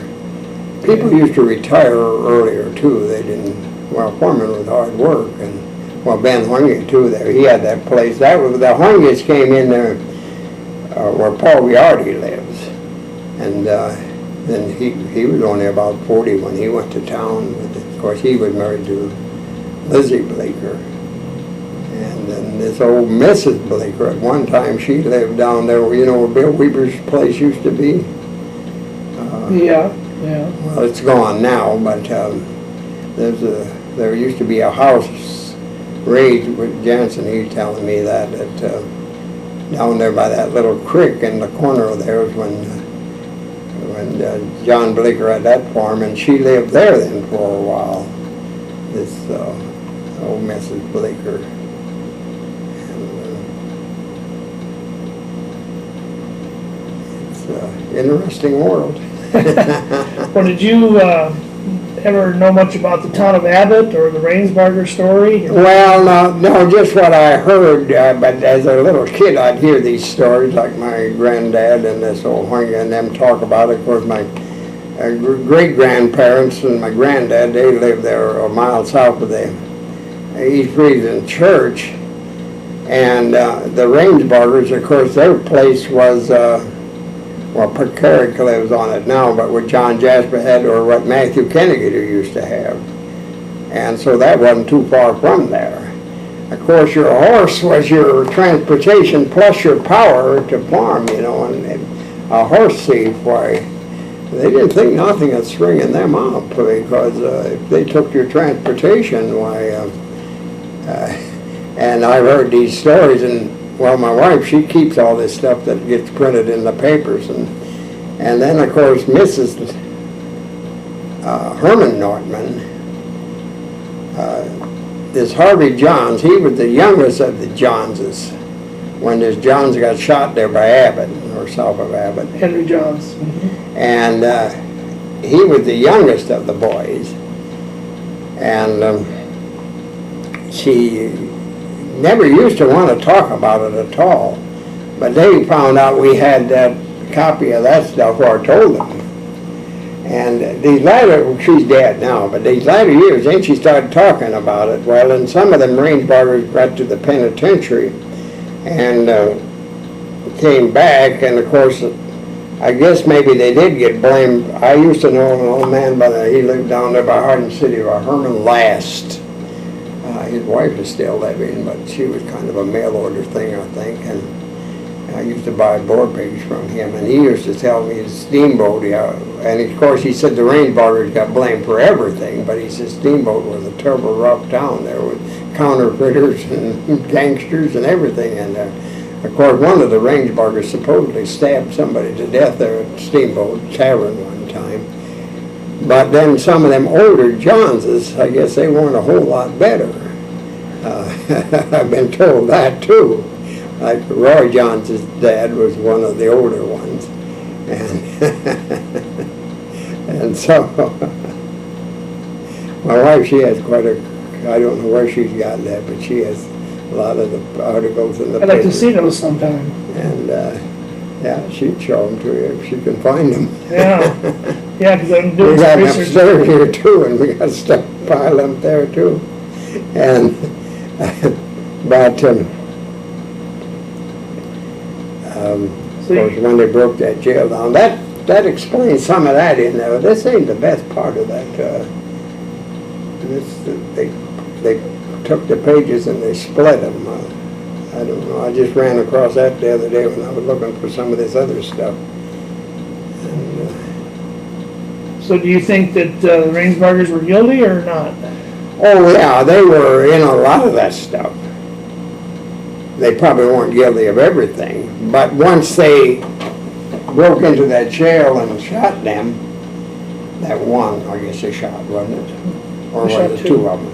People used to retire earlier too. They didn't. Well, Foreman was hard work, and well, Ben Hoinge too. There, he had that place. That was the Hoinges came in there where Paul Viardi lives, and then he was only about 40 when he went to town. Of course, he was married to Lizzie Bleeker. And then this old Mrs. Bleeker, at one time, she lived down there where, you know, where Bill Weber's place used to be. Yeah. Well, it's gone now, but there used to be a house raised with Jansen. He was telling me that down there by that little creek in the corner of there was when John Bleeker had that farm, and she lived there then for a while. This old Mrs. Bleeker. Interesting world. Well, did you ever know much about the town of Abbott or the Rainsbarger story? Well, no, just what I heard, but as a little kid I'd hear these stories, like my granddad and this old Hoinge and them talk about it. Of course, my great-grandparents and my granddad, they lived there a mile south of the East Friesen Church. And the Rainsbargers, of course, their place was well, Carrick lives on it now, but what John Jasper had, or what Matthew Kennegater used to have. And so that wasn't too far from there. Of course, your horse was your transportation plus your power to farm, you know, and a horse thief, why, they didn't think nothing of stringing them up, because if they took your transportation, why, and I've heard these stories, and well, my wife, she keeps all this stuff that gets printed in the papers, and then of course Mrs. Herman Nortman, this Harvey Johns, he was the youngest of the Johnses when this Johns got shot there by Abbott, or south of Abbott. Henry Johns. And he was the youngest of the boys, and she never used to want to talk about it at all, but they found out we had that copy of that stuff, or I told them. And these latter, she's dead now, but these latter years, then she started talking about it. Well, and some of them Rainsbargers got to the penitentiary and came back, and of course, I guess maybe they did get blamed. I used to know an old man he lived down there by Hardin City, by Herman Last. His wife is still living, but she was kind of a mail order thing, I think, and I used to buy board pages from him, and he used to tell me his steamboat, and of course he said the Rainsbargers got blamed for everything, but he said Steamboat was a terrible rough town there with counterfeiters and gangsters and everything in there. Of course, one of the Rainsbargers supposedly stabbed somebody to death there at Steamboat Tavern one time. But then some of them older Johnses, I guess they weren't a whole lot better. I've been told that too. Like Roy Johns's dad was one of the older ones. And, and so, my wife, she has quite a, I don't know where she's got that, but she has a lot of the articles in the I'd like to paper. see those sometime. And yeah, she'd show them to you if she can find them. Yeah. Yeah, because I'm We doing got some an research. upstairs here too, and we got stuff piled up there too. And, but, of course, when they broke that jail down, that explains some of that in there. This ain't the best part of that. They took the pages and they split them. I don't know, I just ran across that the other day when I was looking for some of this other stuff. And, So do you think that the Rainsburgers were guilty or not? oh yeah, they were in a lot of that stuff. They probably weren't guilty of everything, but once they broke into that jail and shot them, that one, I guess they shot, wasn't it? Or was They shot it two. two of them?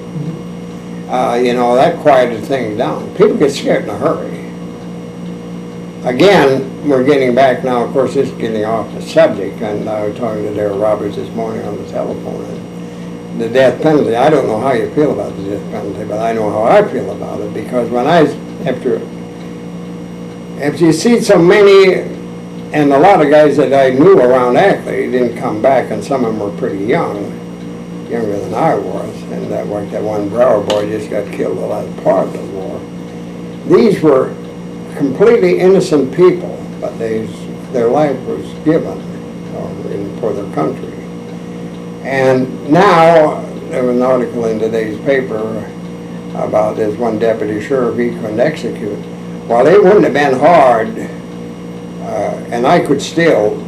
You know, that quieted things down. People get scared in a hurry. Again, we're getting back now, of course, this is getting off the subject, and I was talking to Darrell Roberts this morning on the telephone, and the death penalty, I don't know how you feel about the death penalty, but I know how I feel about it, because when after you see so many, and a lot of guys that I knew around Ackley didn't come back, and some of them were pretty young, younger than I was, and that one Brower boy just got killed the last part of the war. These were completely innocent people, but their life was given for their country. And now, there was an article in today's paper about this one deputy sheriff he couldn't execute. Well, it wouldn't have been hard, and I could still,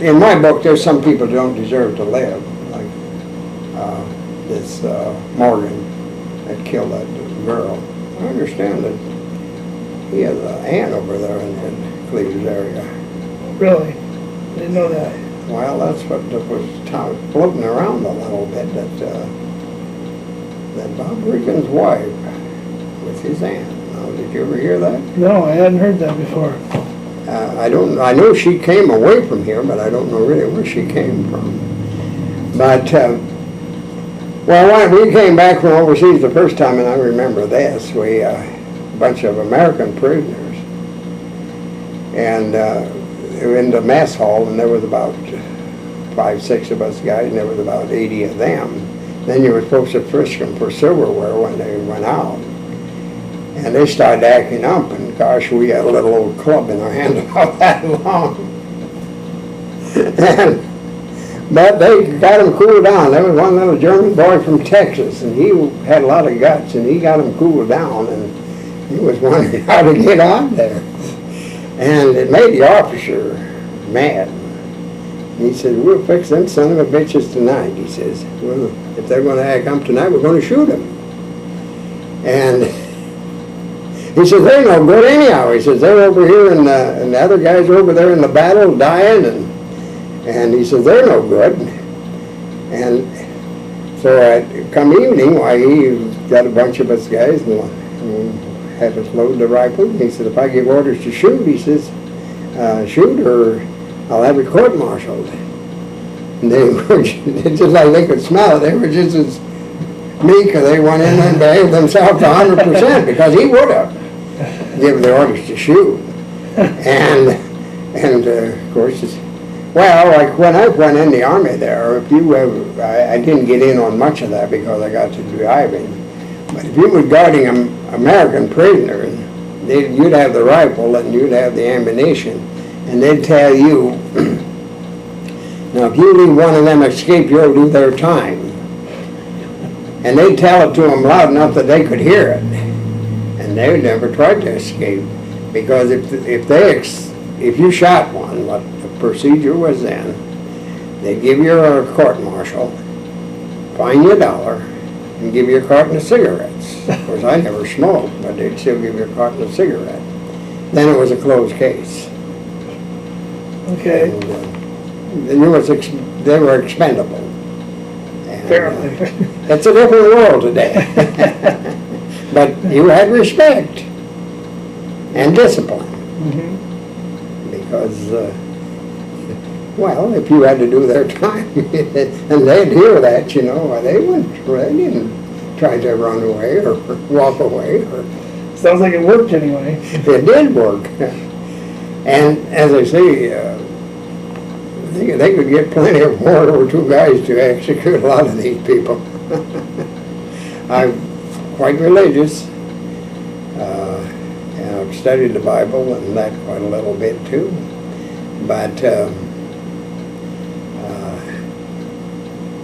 in my book, there's some people who don't deserve to live, like this Morgan that killed that girl. I understand that he has an aunt over there in Cleveland area. Really? Didn't know that. Well, that's what was floating around a little bit, that Bob Regan's wife was his aunt. Now, did you ever hear that? No, I hadn't heard that before. I know she came away from here, but I don't know really where she came from. But, well, when we came back from overseas the first time, and I remember this, we, a bunch of American prisoners, and they were in the mess hall, and there was about 5, 6 of us guys, and there was about 80 of them. Then you were supposed to frisk them for silverware when they went out. And they started acting up, and gosh, we had a little old club in our hand about that long. But they got him cooled down. There was one little German boy from Texas, and he had a lot of guts, and he got him cooled down, and he was wondering how to get out there. And it made the officer mad. He said, "We'll fix them son of a bitches tonight." He says, "Well, if they're going to act up tonight, we're going to shoot them." And he says, "They're no good anyhow." He says, "They're over here, and the other guys are over there in the battle dying, and he says, they're no good." And so come evening, why, he got a bunch of us guys and had us load the rifle. And he said, "If I give orders to shoot," he says, "shoot, or I'll have you court-martialed." And they were just like they could smell it. They were just as meek, or they went in there and behaved themselves 100%, because he would have given the orders to shoot. And of course, well, like when I went in the Army there, if you ever, I didn't get in on much of that because I got to driving, but if you were guarding American prisoners, you'd have the rifle and you'd have the ammunition, and they'd tell you, "Now if you leave one of them escape, you'll do their time." And they'd tell it to them loud enough that they could hear it. And they never tried to escape, because if you shot one, what the procedure was then, they'd give you a court-martial, fine you $1, and give you a carton of cigarettes. Of course, I never smoked, but they'd still give you a carton of cigarettes. Then it was a closed case. Okay. And they were expendable. And, Apparently. it's a different world today. But you had respect and discipline. Mm-hmm. Because, well, if you had to do their time, and they'd hear that, you know, they didn't try to run away or walk away. Sounds like it worked anyway. It did work. And as I say, They could get plenty of more or two guys to execute a lot of these people. I'm quite religious. And I've studied the Bible and that quite a little bit too. But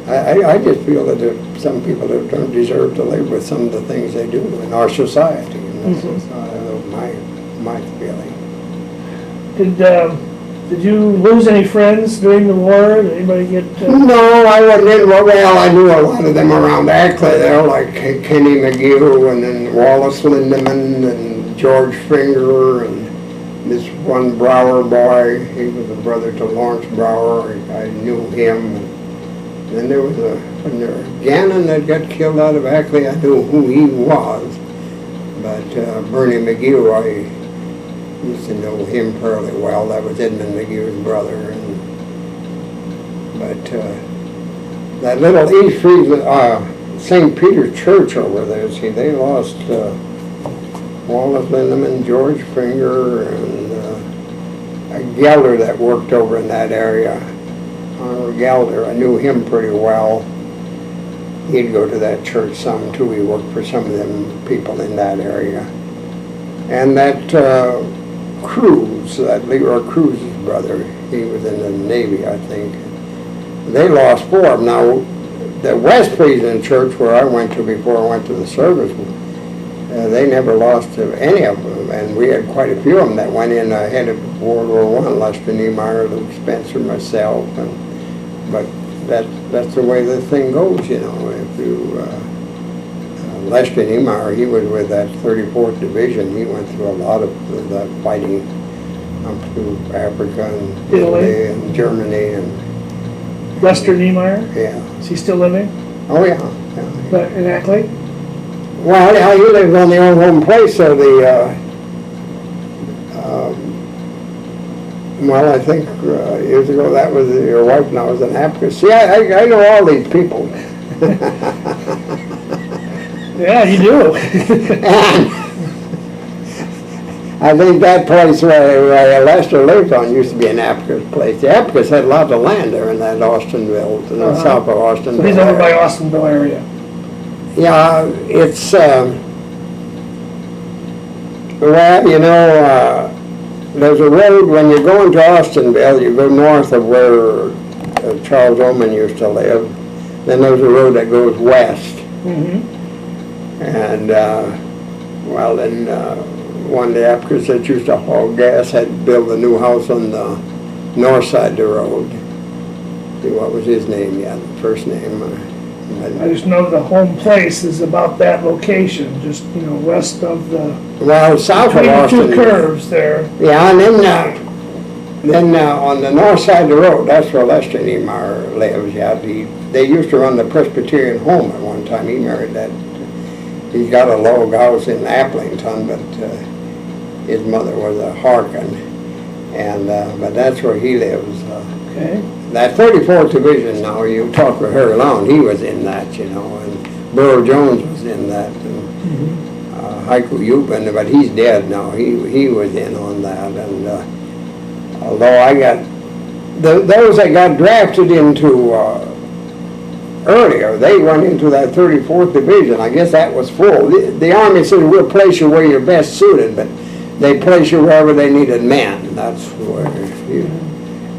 I just feel that there are some people that don't deserve to live with some of the things they do in our society. And that's my feeling. Did you lose any friends during the war? Did anybody get? No, I wasn't in. Well, I knew a lot of them around Ackley there, like Kenny McGill and then Wallace Lindeman and George Finger and this one Brower boy. He was a brother to Lawrence Brower. I knew him. And then there was Gannon that got killed out of Ackley. I knew who he was, but Bernie McGill, I used to know him fairly well. That was Edmund McGill's brother. But that little East Friesland, St. Peter's Church over there, see, they lost Wallace Lindeman, George Finger, and a Gelder that worked over in that area. Gelder, I knew him pretty well. He'd go to that church some too. He worked for some of them people in that area. And that Cruz, that Leroy Cruz's brother, he was in the Navy, I think. They lost 4 of them. Now, the West Friesland Church, where I went to before I went to the service, they never lost to any of them, and we had quite a few of them that went in ahead of World War I, Lester Niemeyer, Luke Spencer, myself, but that's the way the thing goes, you know. If you Lester Niemeyer, he was with that 34th Division. He went through a lot of the fighting up through Africa and Italy and Germany and. Lester Niemeyer? Yeah. Is he still living? Oh yeah. But in Ackley? Well, yeah, he lives on the old home place of the. Well, I think years ago that was your wife now was an actress. See, I know all these people. Yeah, you do. And I think that place where Lester lived on used to be an Apicus place. The Apicus had lots of land there in that Austinville, south of Austinville. So he's over by Austinville area. Yeah, it's, well, you know, there's a road when you go into Austinville, you go north of where Charles Oman used to live, then there's a road that goes west. Mm-hmm. And, well, then one of the Apicus that used to haul gas had to build a new house on the north side of the road. See, what was his name yet? First name? I just know the home place is about that location, just, you know, west of the. Well, south of Austin. Between the 2 curves there. Yeah, and then on the north side of the road, that's where Lester Niemeyer lives. Yeah, they used to run the Presbyterian home at one time. He married that. He's got a log house in Applington, but his mother was a Harkin, and but that's where he lives. Okay. That 34th Division now, you talk with Harry Lown, he was in that, you know, and Burl Jones was in that, and Heiko Euben, but he's dead now, he was in on that, and although I got, those that got drafted into earlier, they went into that 34th Division. I guess that was full. The Army said, we'll place you where you're best suited, but they place you wherever they needed men. That's where you,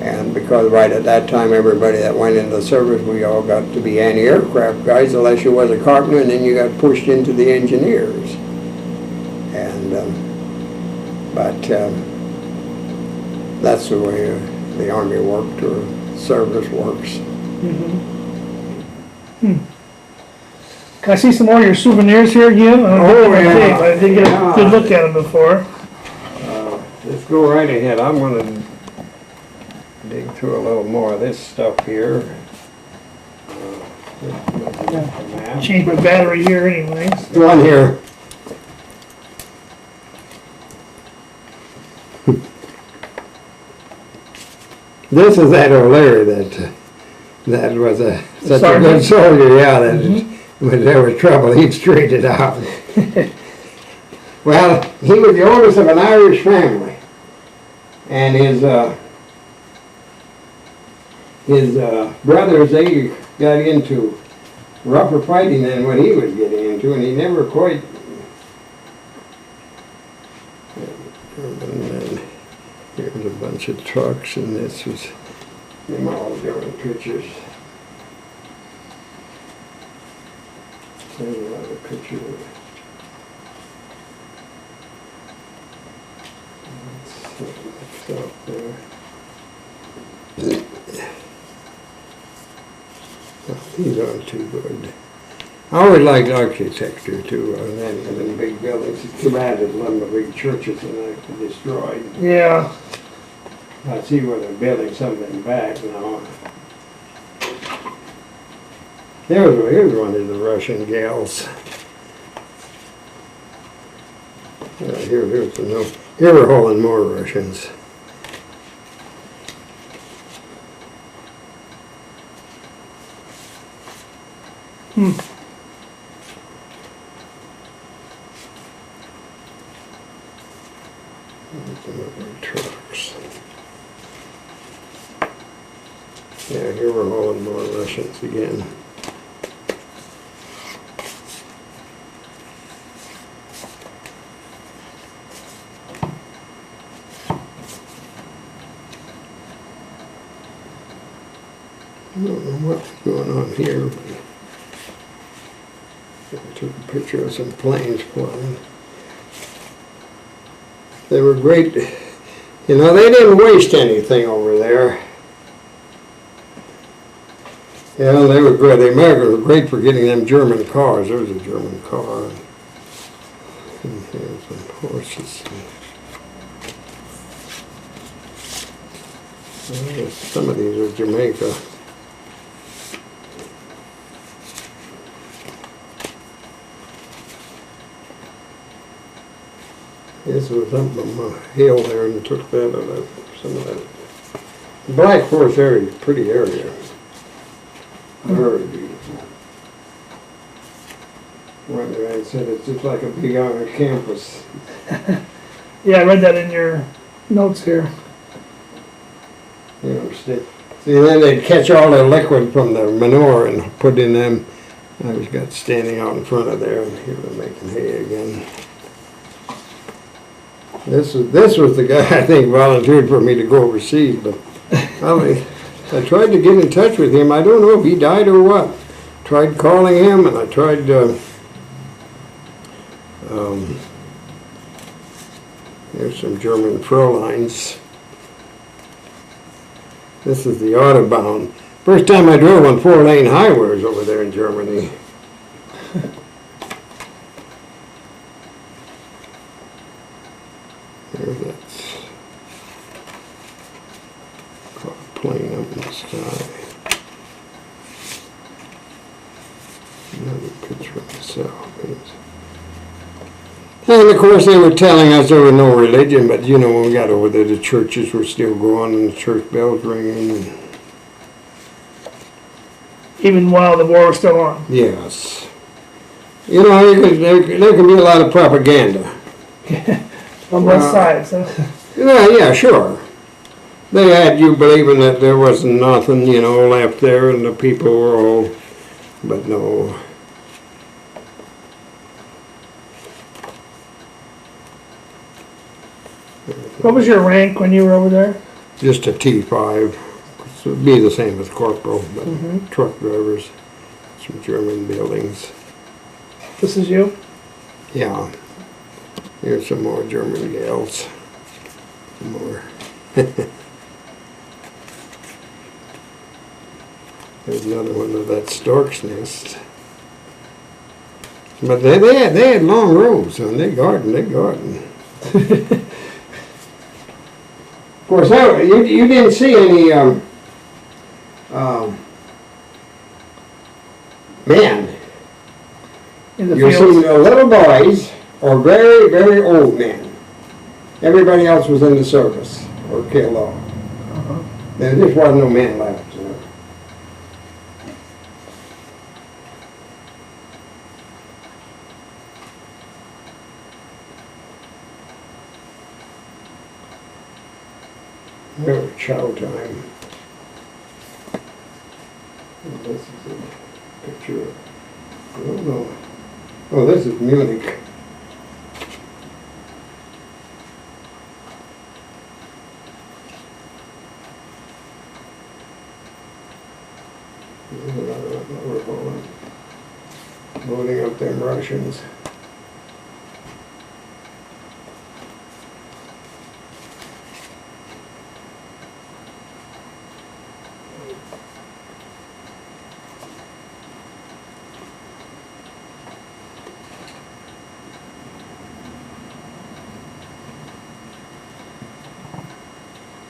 and because right at that time, everybody that went into the service, we all got to be anti-aircraft guys, unless you was a carpenter, and then you got pushed into the engineers. And, but that's the way the Army worked, or service works. Mm-hmm. Can I see some more of your souvenirs here again? Oh, yeah. I didn't get a good look at them before. Let's go right ahead. I'm going to dig through a little more of this stuff here. Change my battery here anyways. One here. This is that O'Leary that was such a good soldier, yeah, that when there was trouble, he'd straighten it out. Well, he was the oldest of an Irish family, and his his brothers, they got into rougher fighting than what he was getting into, and he never quite. And then here's a bunch of trucks, and this was them all different pictures. There's another picture of it. Up there. These aren't too good. I always liked architecture too, and then big buildings. It's too bad that a lot of the big churches and that are destroyed. Yeah. I see where they're building something back now. Here's one of the Russian gals. Here's another. Here we're hauling more Russians. Trucks. Yeah, here we're hauling more Russians again. I don't know what's going on here. I took a picture of some planes flying. They were great. You know, they didn't waste anything over there. Yeah, they were good. The Americans were great for getting them German cars. There was a German car. And here's some horses. Some of these are Jamaica. This was up on a hill there, and took that out of some of that. The Black Forest area is a pretty area. Very beautiful. One guy said it's just like a big honor campus. Yeah, I read that in your notes here. You understand? See, then they'd catch all the liquid from the manure and put in them. I was got standing out in front of there, and here we're making hay again. This was the guy I think volunteered for me to go overseas, but I tried to get in touch with him. I don't know if he died or what. Tried calling him, and I tried. There's some German Fräuleins. This is the Autobahn. First time I drove on 4-lane highways over there in Germany. There's that plane up in the sky. Another picture of myself. And of course they were telling us there was no religion, but you know, when we got over there, the churches were still going and the church bells ringing. Even while the war was still on. Yes. You know, there can be a lot of propaganda. On both sides, huh? Yeah, sure. They had you believing that there wasn't nothing, you know, left there and the people were all, but no. What was your rank when you were over there? Just a T5. So it'd be the same as corporal, but truck drivers, some German buildings. This is you? Yeah. Here's some more German gals. Some more. There's another one of that stork's nest. But they had long rows, and they garden. Of course, you didn't see any men. In the You fields? see little boys or very, very old men. Everybody else was in the service or killed off. There just wasn't no men left. Chow time. This is a picture of, I don't know. Oh, this is Munich. This is another one we're loading up them Russians.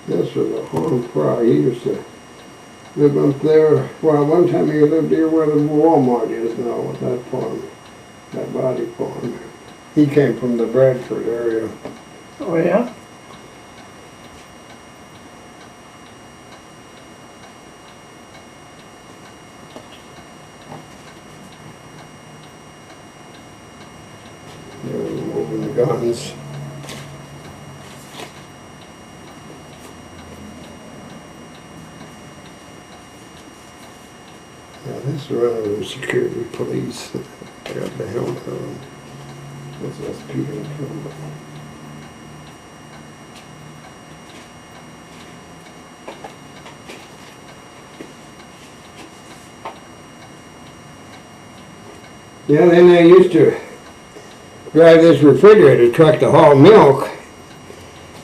This was a Horn Fry. He used to live up there. Well, one time he lived here where the Walmart is now, that farm, that body farm. He came from the Bradford area. Oh, yeah? They were moving the guns. Now this is one of the security police. I got the helmet on. This is Peter Campbell. Yeah, then they used to drive this refrigerator truck to haul milk.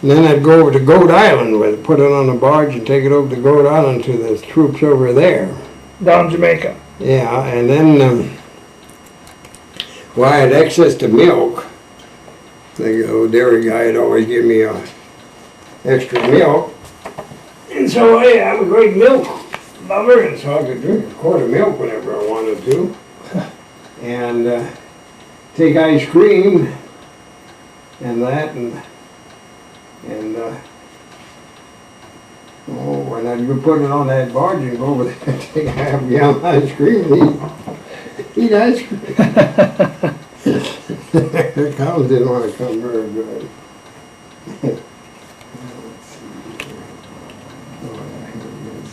And then I'd go over to Goat Island with it, put it on a barge and take it over to Goat Island to the troops over there. Down in Jamaica. Yeah, and then well, I had excess to milk. The old dairy guy would always give me extra milk. And so hey, I'm a great milk lover, and so I could drink a quart of milk whenever I wanted to. And take ice cream and that, and oh, and I'd put it on that barge and go over there and take a half gallon of ice cream and eat ice cream. The cows didn't want to come very good. Let's see here. Oh, yeah, here it is.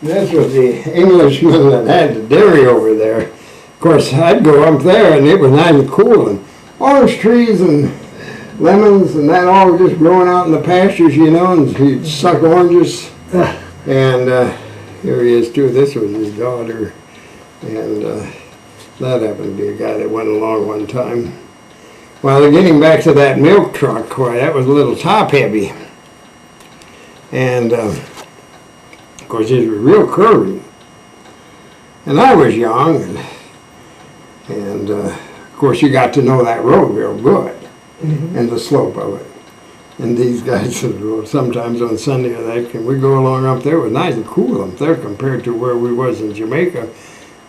This was the Englishman that had the dairy over there. Of course, I'd go up there and it was nice and cool, and orange trees and lemons and that all just growing out in the pastures, you know, and he'd suck oranges. And here he is too. This was his daughter, and that happened to be a guy that went along one time. Well, getting back to that milk truck, why, that was a little top heavy, and of course it was real curvy. And I was young, and of course you got to know that road real good, and the slope of it. And these guys said, well, sometimes on Sunday or that, can we go along up there? It was nice and cool up there compared to where we was in Jamaica.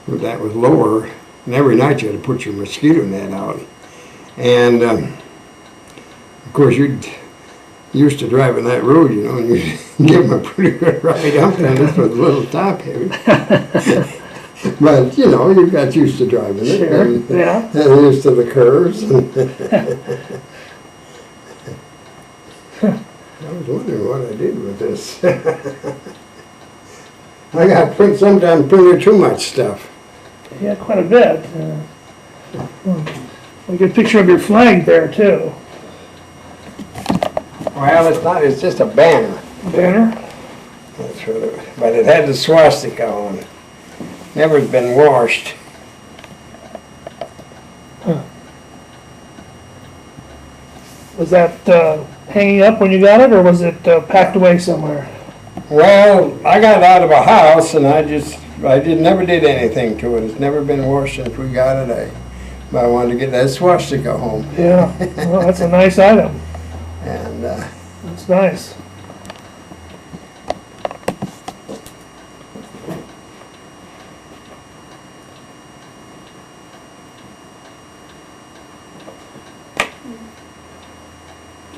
That was lower, and every night you had to put your mosquito net out. And of course you'd used to driving that road, you know, and you give them a pretty good ride up there. This was a little top heavy. But, you know, you got used to driving it. Sure, and, yeah. And used to the curves. I was wondering what I did with this. I got sometimes printed too much stuff. Yeah, quite a bit. A good picture of your flag there, too. Well, it's not, it's just a banner. Banner? That's what it, but it had the swastika on it. Never been washed. Huh. Was that hanging up when you got it, or was it packed away somewhere? Well, I got it out of a house, and never did anything to it. It's never been washed since we got it. But I wanted to get that swastika home. Yeah, well, that's a nice item. And That's nice.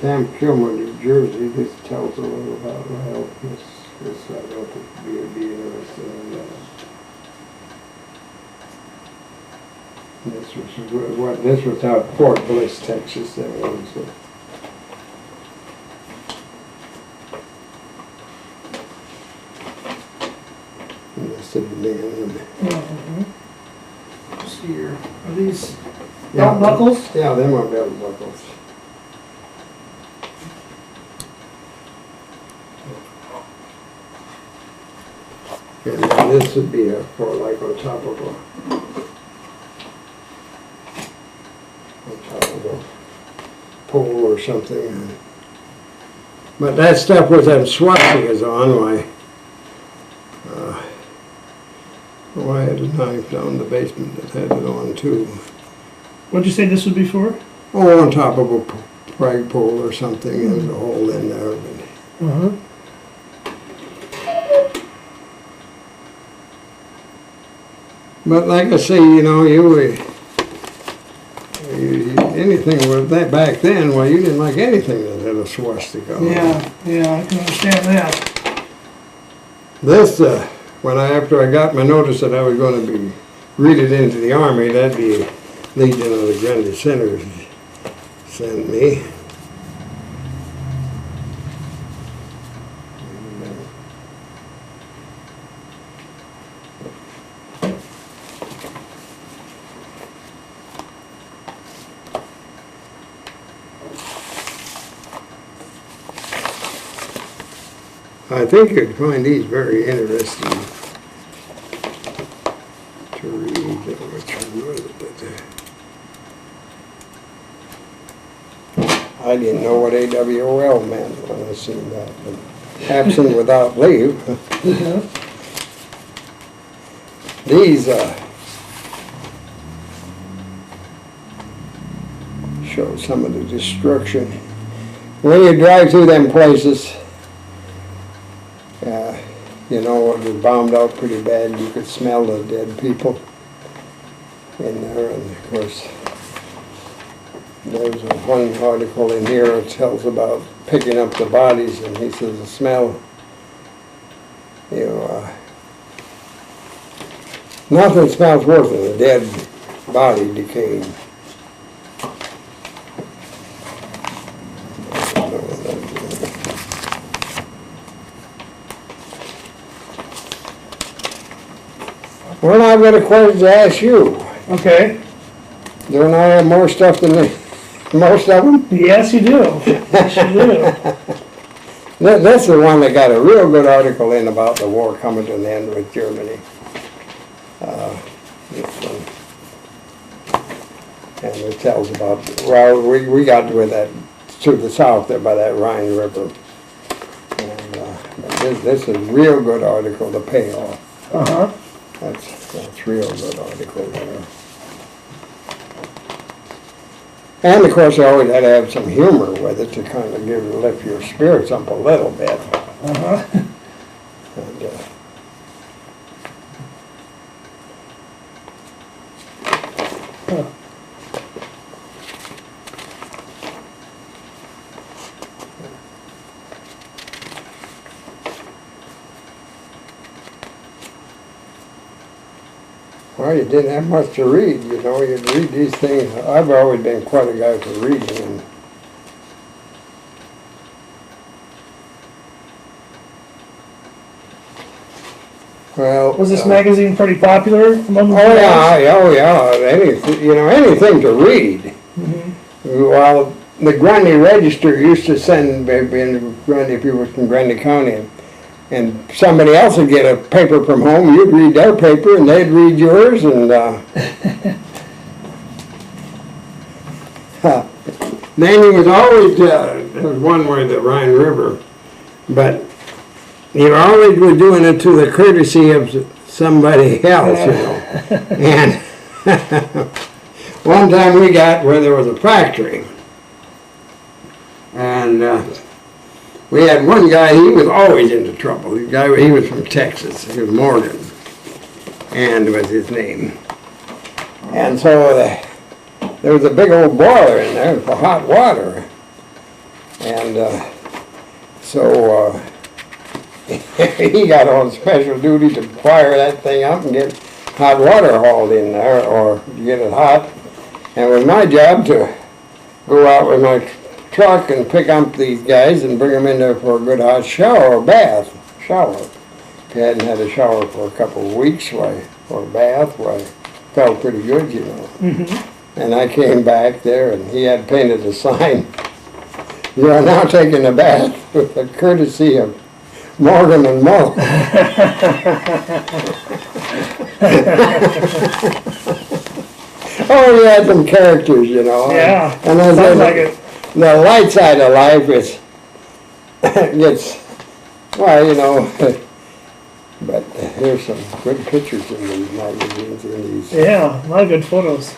Camp Kilmer, New Jersey. This tells a little about Ralph. This I don't think you'd be interested in that. This was out of Fort Bliss, Texas. That was. in the city man. See here, are these belt buckles? Yeah, them are belt buckles. And then this would be for like on top of a pole or something. But that stuff with them swastikas on, why I had a knife down in the basement that had it on too. What'd you say this would be for? Oh, on top of a flagpole or something, there's a hole in there. But like I say, you know, anything with that back then, well, you didn't like anything that had a swastika on it. Yeah, I can understand that. This, after I got my notice that I was going to be readed into the Army, that'd be Legion of the Grande Centers sent me. I think you'd find these very interesting to read. I didn't know what AWOL meant when I seen that. But absent without leave. These show some of the destruction. When you drive through them places, you know, it was bombed out pretty bad. You could smell the dead people in there, and of course, there's one article in here that tells about picking up the bodies, and he says the smell, you know, nothing smells worse than a dead body decaying. Well, I've got a question to ask you. Okay. Don't I have more stuff than most of them? Yes, you do. Yes, you do. That's the one that got a real good article in about the war coming to an end with Germany. And it tells about, well, we got with that to the south there by that Rhine River. And this is a real good article, the payoff. That's real good article there. And of course, I always had to have some humor with it to kind of lift your spirits up a little bit. And, well, you didn't have much to read, you know. You'd read these things. I've always been quite a guy for reading. And well, Was this magazine pretty popular among the anything to read. Well, the Grundy Register used to send Grundy people from Grundy County, and somebody else would get a paper from home. You'd read their paper, and they'd read yours, and then you was always there was one where the Rhine River, but you always were doing it to the courtesy of somebody else, you know. And one time we got where there was a factory, and we had one guy, he was always into trouble. The guy, he was from Texas. He was Morgan, and was his name. And so there was a big old boiler in there for hot water. And so he got on special duty to fire that thing up and get hot water hauled in there, or get it hot. And it was my job to go out with my truck and pick up these guys and bring them in there for a good hot shower or shower. hadn't had a shower for a couple of weeks, why, or a bath, why, felt pretty good, you know. And I came back there, and he had painted a sign, "You are now taking a bath with the courtesy of Morgan and Muller." Oh, he had some characters, you know. Yeah, and I sounds like it. The light side of life is, gets, well, you know, but here's some good pictures in these magazines, in these. Yeah, a lot of good photos.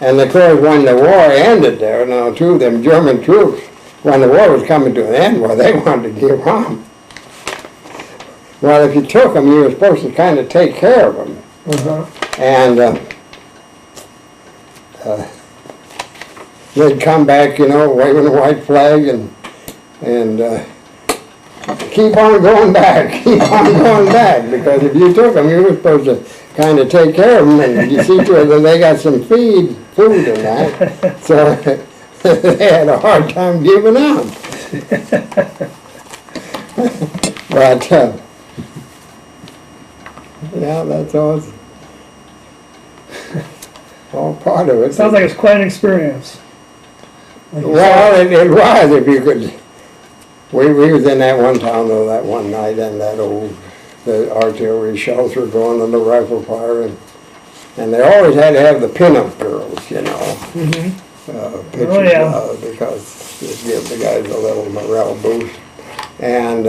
And of course, when the war ended there, now two of them German troops, when the war was coming to an end, well, they wanted to give on. Well, if you took them, you were supposed to kind of take care of them. And they'd come back, you know, waving a white flag and keep on going back, keep on going back, because if you took them, you were supposed to kind of take care of them and you see to it that they got some food and that. So they had a hard time giving up. But yeah, that's all part of it. Sounds like it's quite an experience. Well, it was, if you could. We was in that one town though, that one night, and the artillery shells were going and the rifle fire, and they always had to have the pinup girls, you know. Pictures, because it gives the guys a little morale boost. And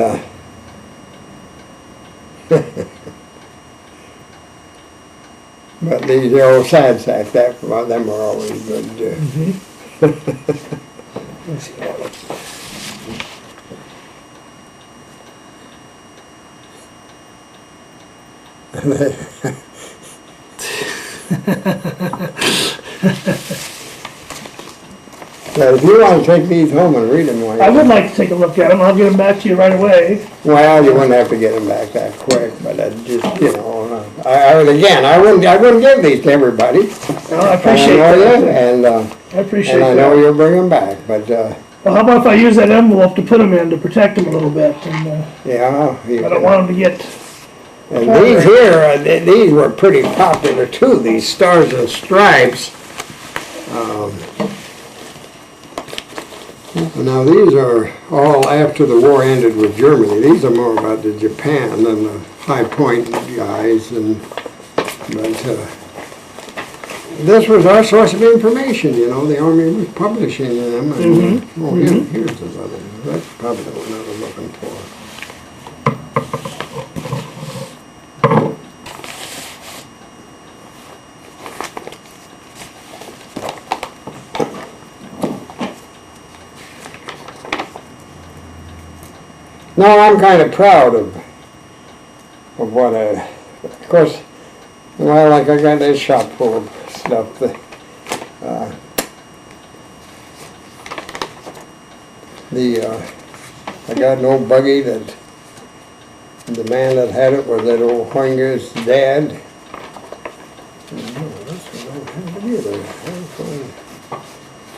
but the old sad sack, them were always good too. Let's see. But if you want to take these home and read them, I would like to take a look at them. I'll get them back to you right away. Well, you wouldn't have to get them back that quick, but I just, you know, I wouldn't give these to everybody. No, I appreciate that. And I appreciate and I know that. you'll bring them back, but Well, how about if I use that envelope to put them in to protect them a little bit? And yeah, I don't want them to get. And these here, these were pretty popular too. These Stars and Stripes. Now these are all after the war ended with Germany. These are more about the Japan than the High Point guys, but this was our source of information. You know, the Army was publishing them. And, here's another. That's probably the one I was looking for. No, I'm kind of proud of what of course, well, like I got this shop full of stuff that, I got an old buggy that the man that had it was that old Hoinger's dad.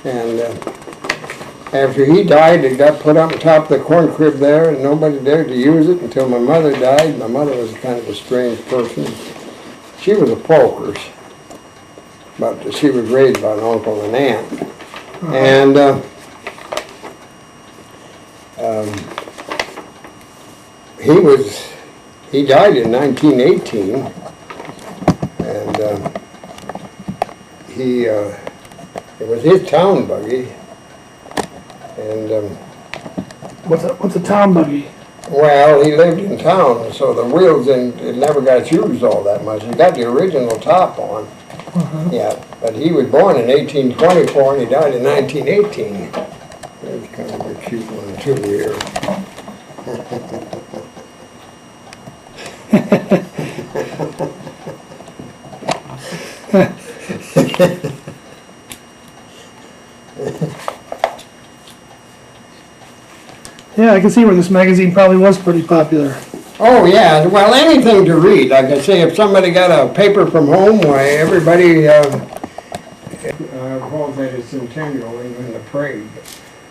And after he died, it got put up on top of the corn crib there, and nobody dared to use it until my mother died. My mother was kind of a strange person. She was a Folkers, but she was raised by an uncle and aunt. And he died in 1918, and it was his town buggy. And What's a town buggy? well, he lived in town, so the wheels it never got used all that much. He got the original top on, yeah, but he was born in 1824 and he died in 1918. There's kind of a cute one too here. Yeah, I can see where this magazine probably was pretty popular. Oh, yeah, well, anything to read. Like I say, if somebody got a paper from home, why, everybody calls that his centennial, even the parade.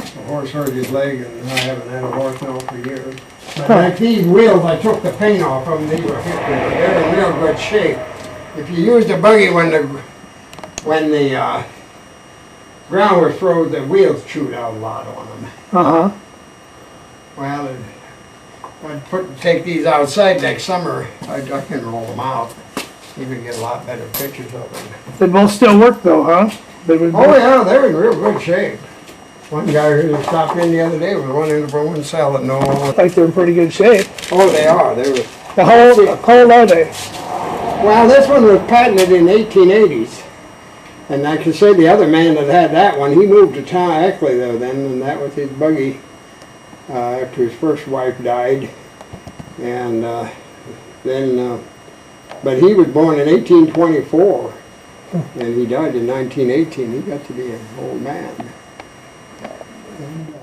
A horse hurt his leg, and I haven't had a horse now for years. But like these wheels, I took the paint off them, these were 50, but they're in real good shape. If you use the buggy when the ground was froze, the wheels chewed out a lot on them. Uh-huh. Well, I'd take these outside next summer, I can roll them out. You can get a lot better pictures of them. They both still work though, huh? They would Oh yeah, they're in real good shape. One guy who stopped in the other day was running for one selling no. like they're in pretty good shape. Oh, they are. They were. Now, how old are they? Well, this one was patented in 1880s. And I can say the other man that had that one, he moved to town Eckley though then, and that was his buggy after his first wife died. And but he was born in 1824, and he died in 1918. He got to be an old man. And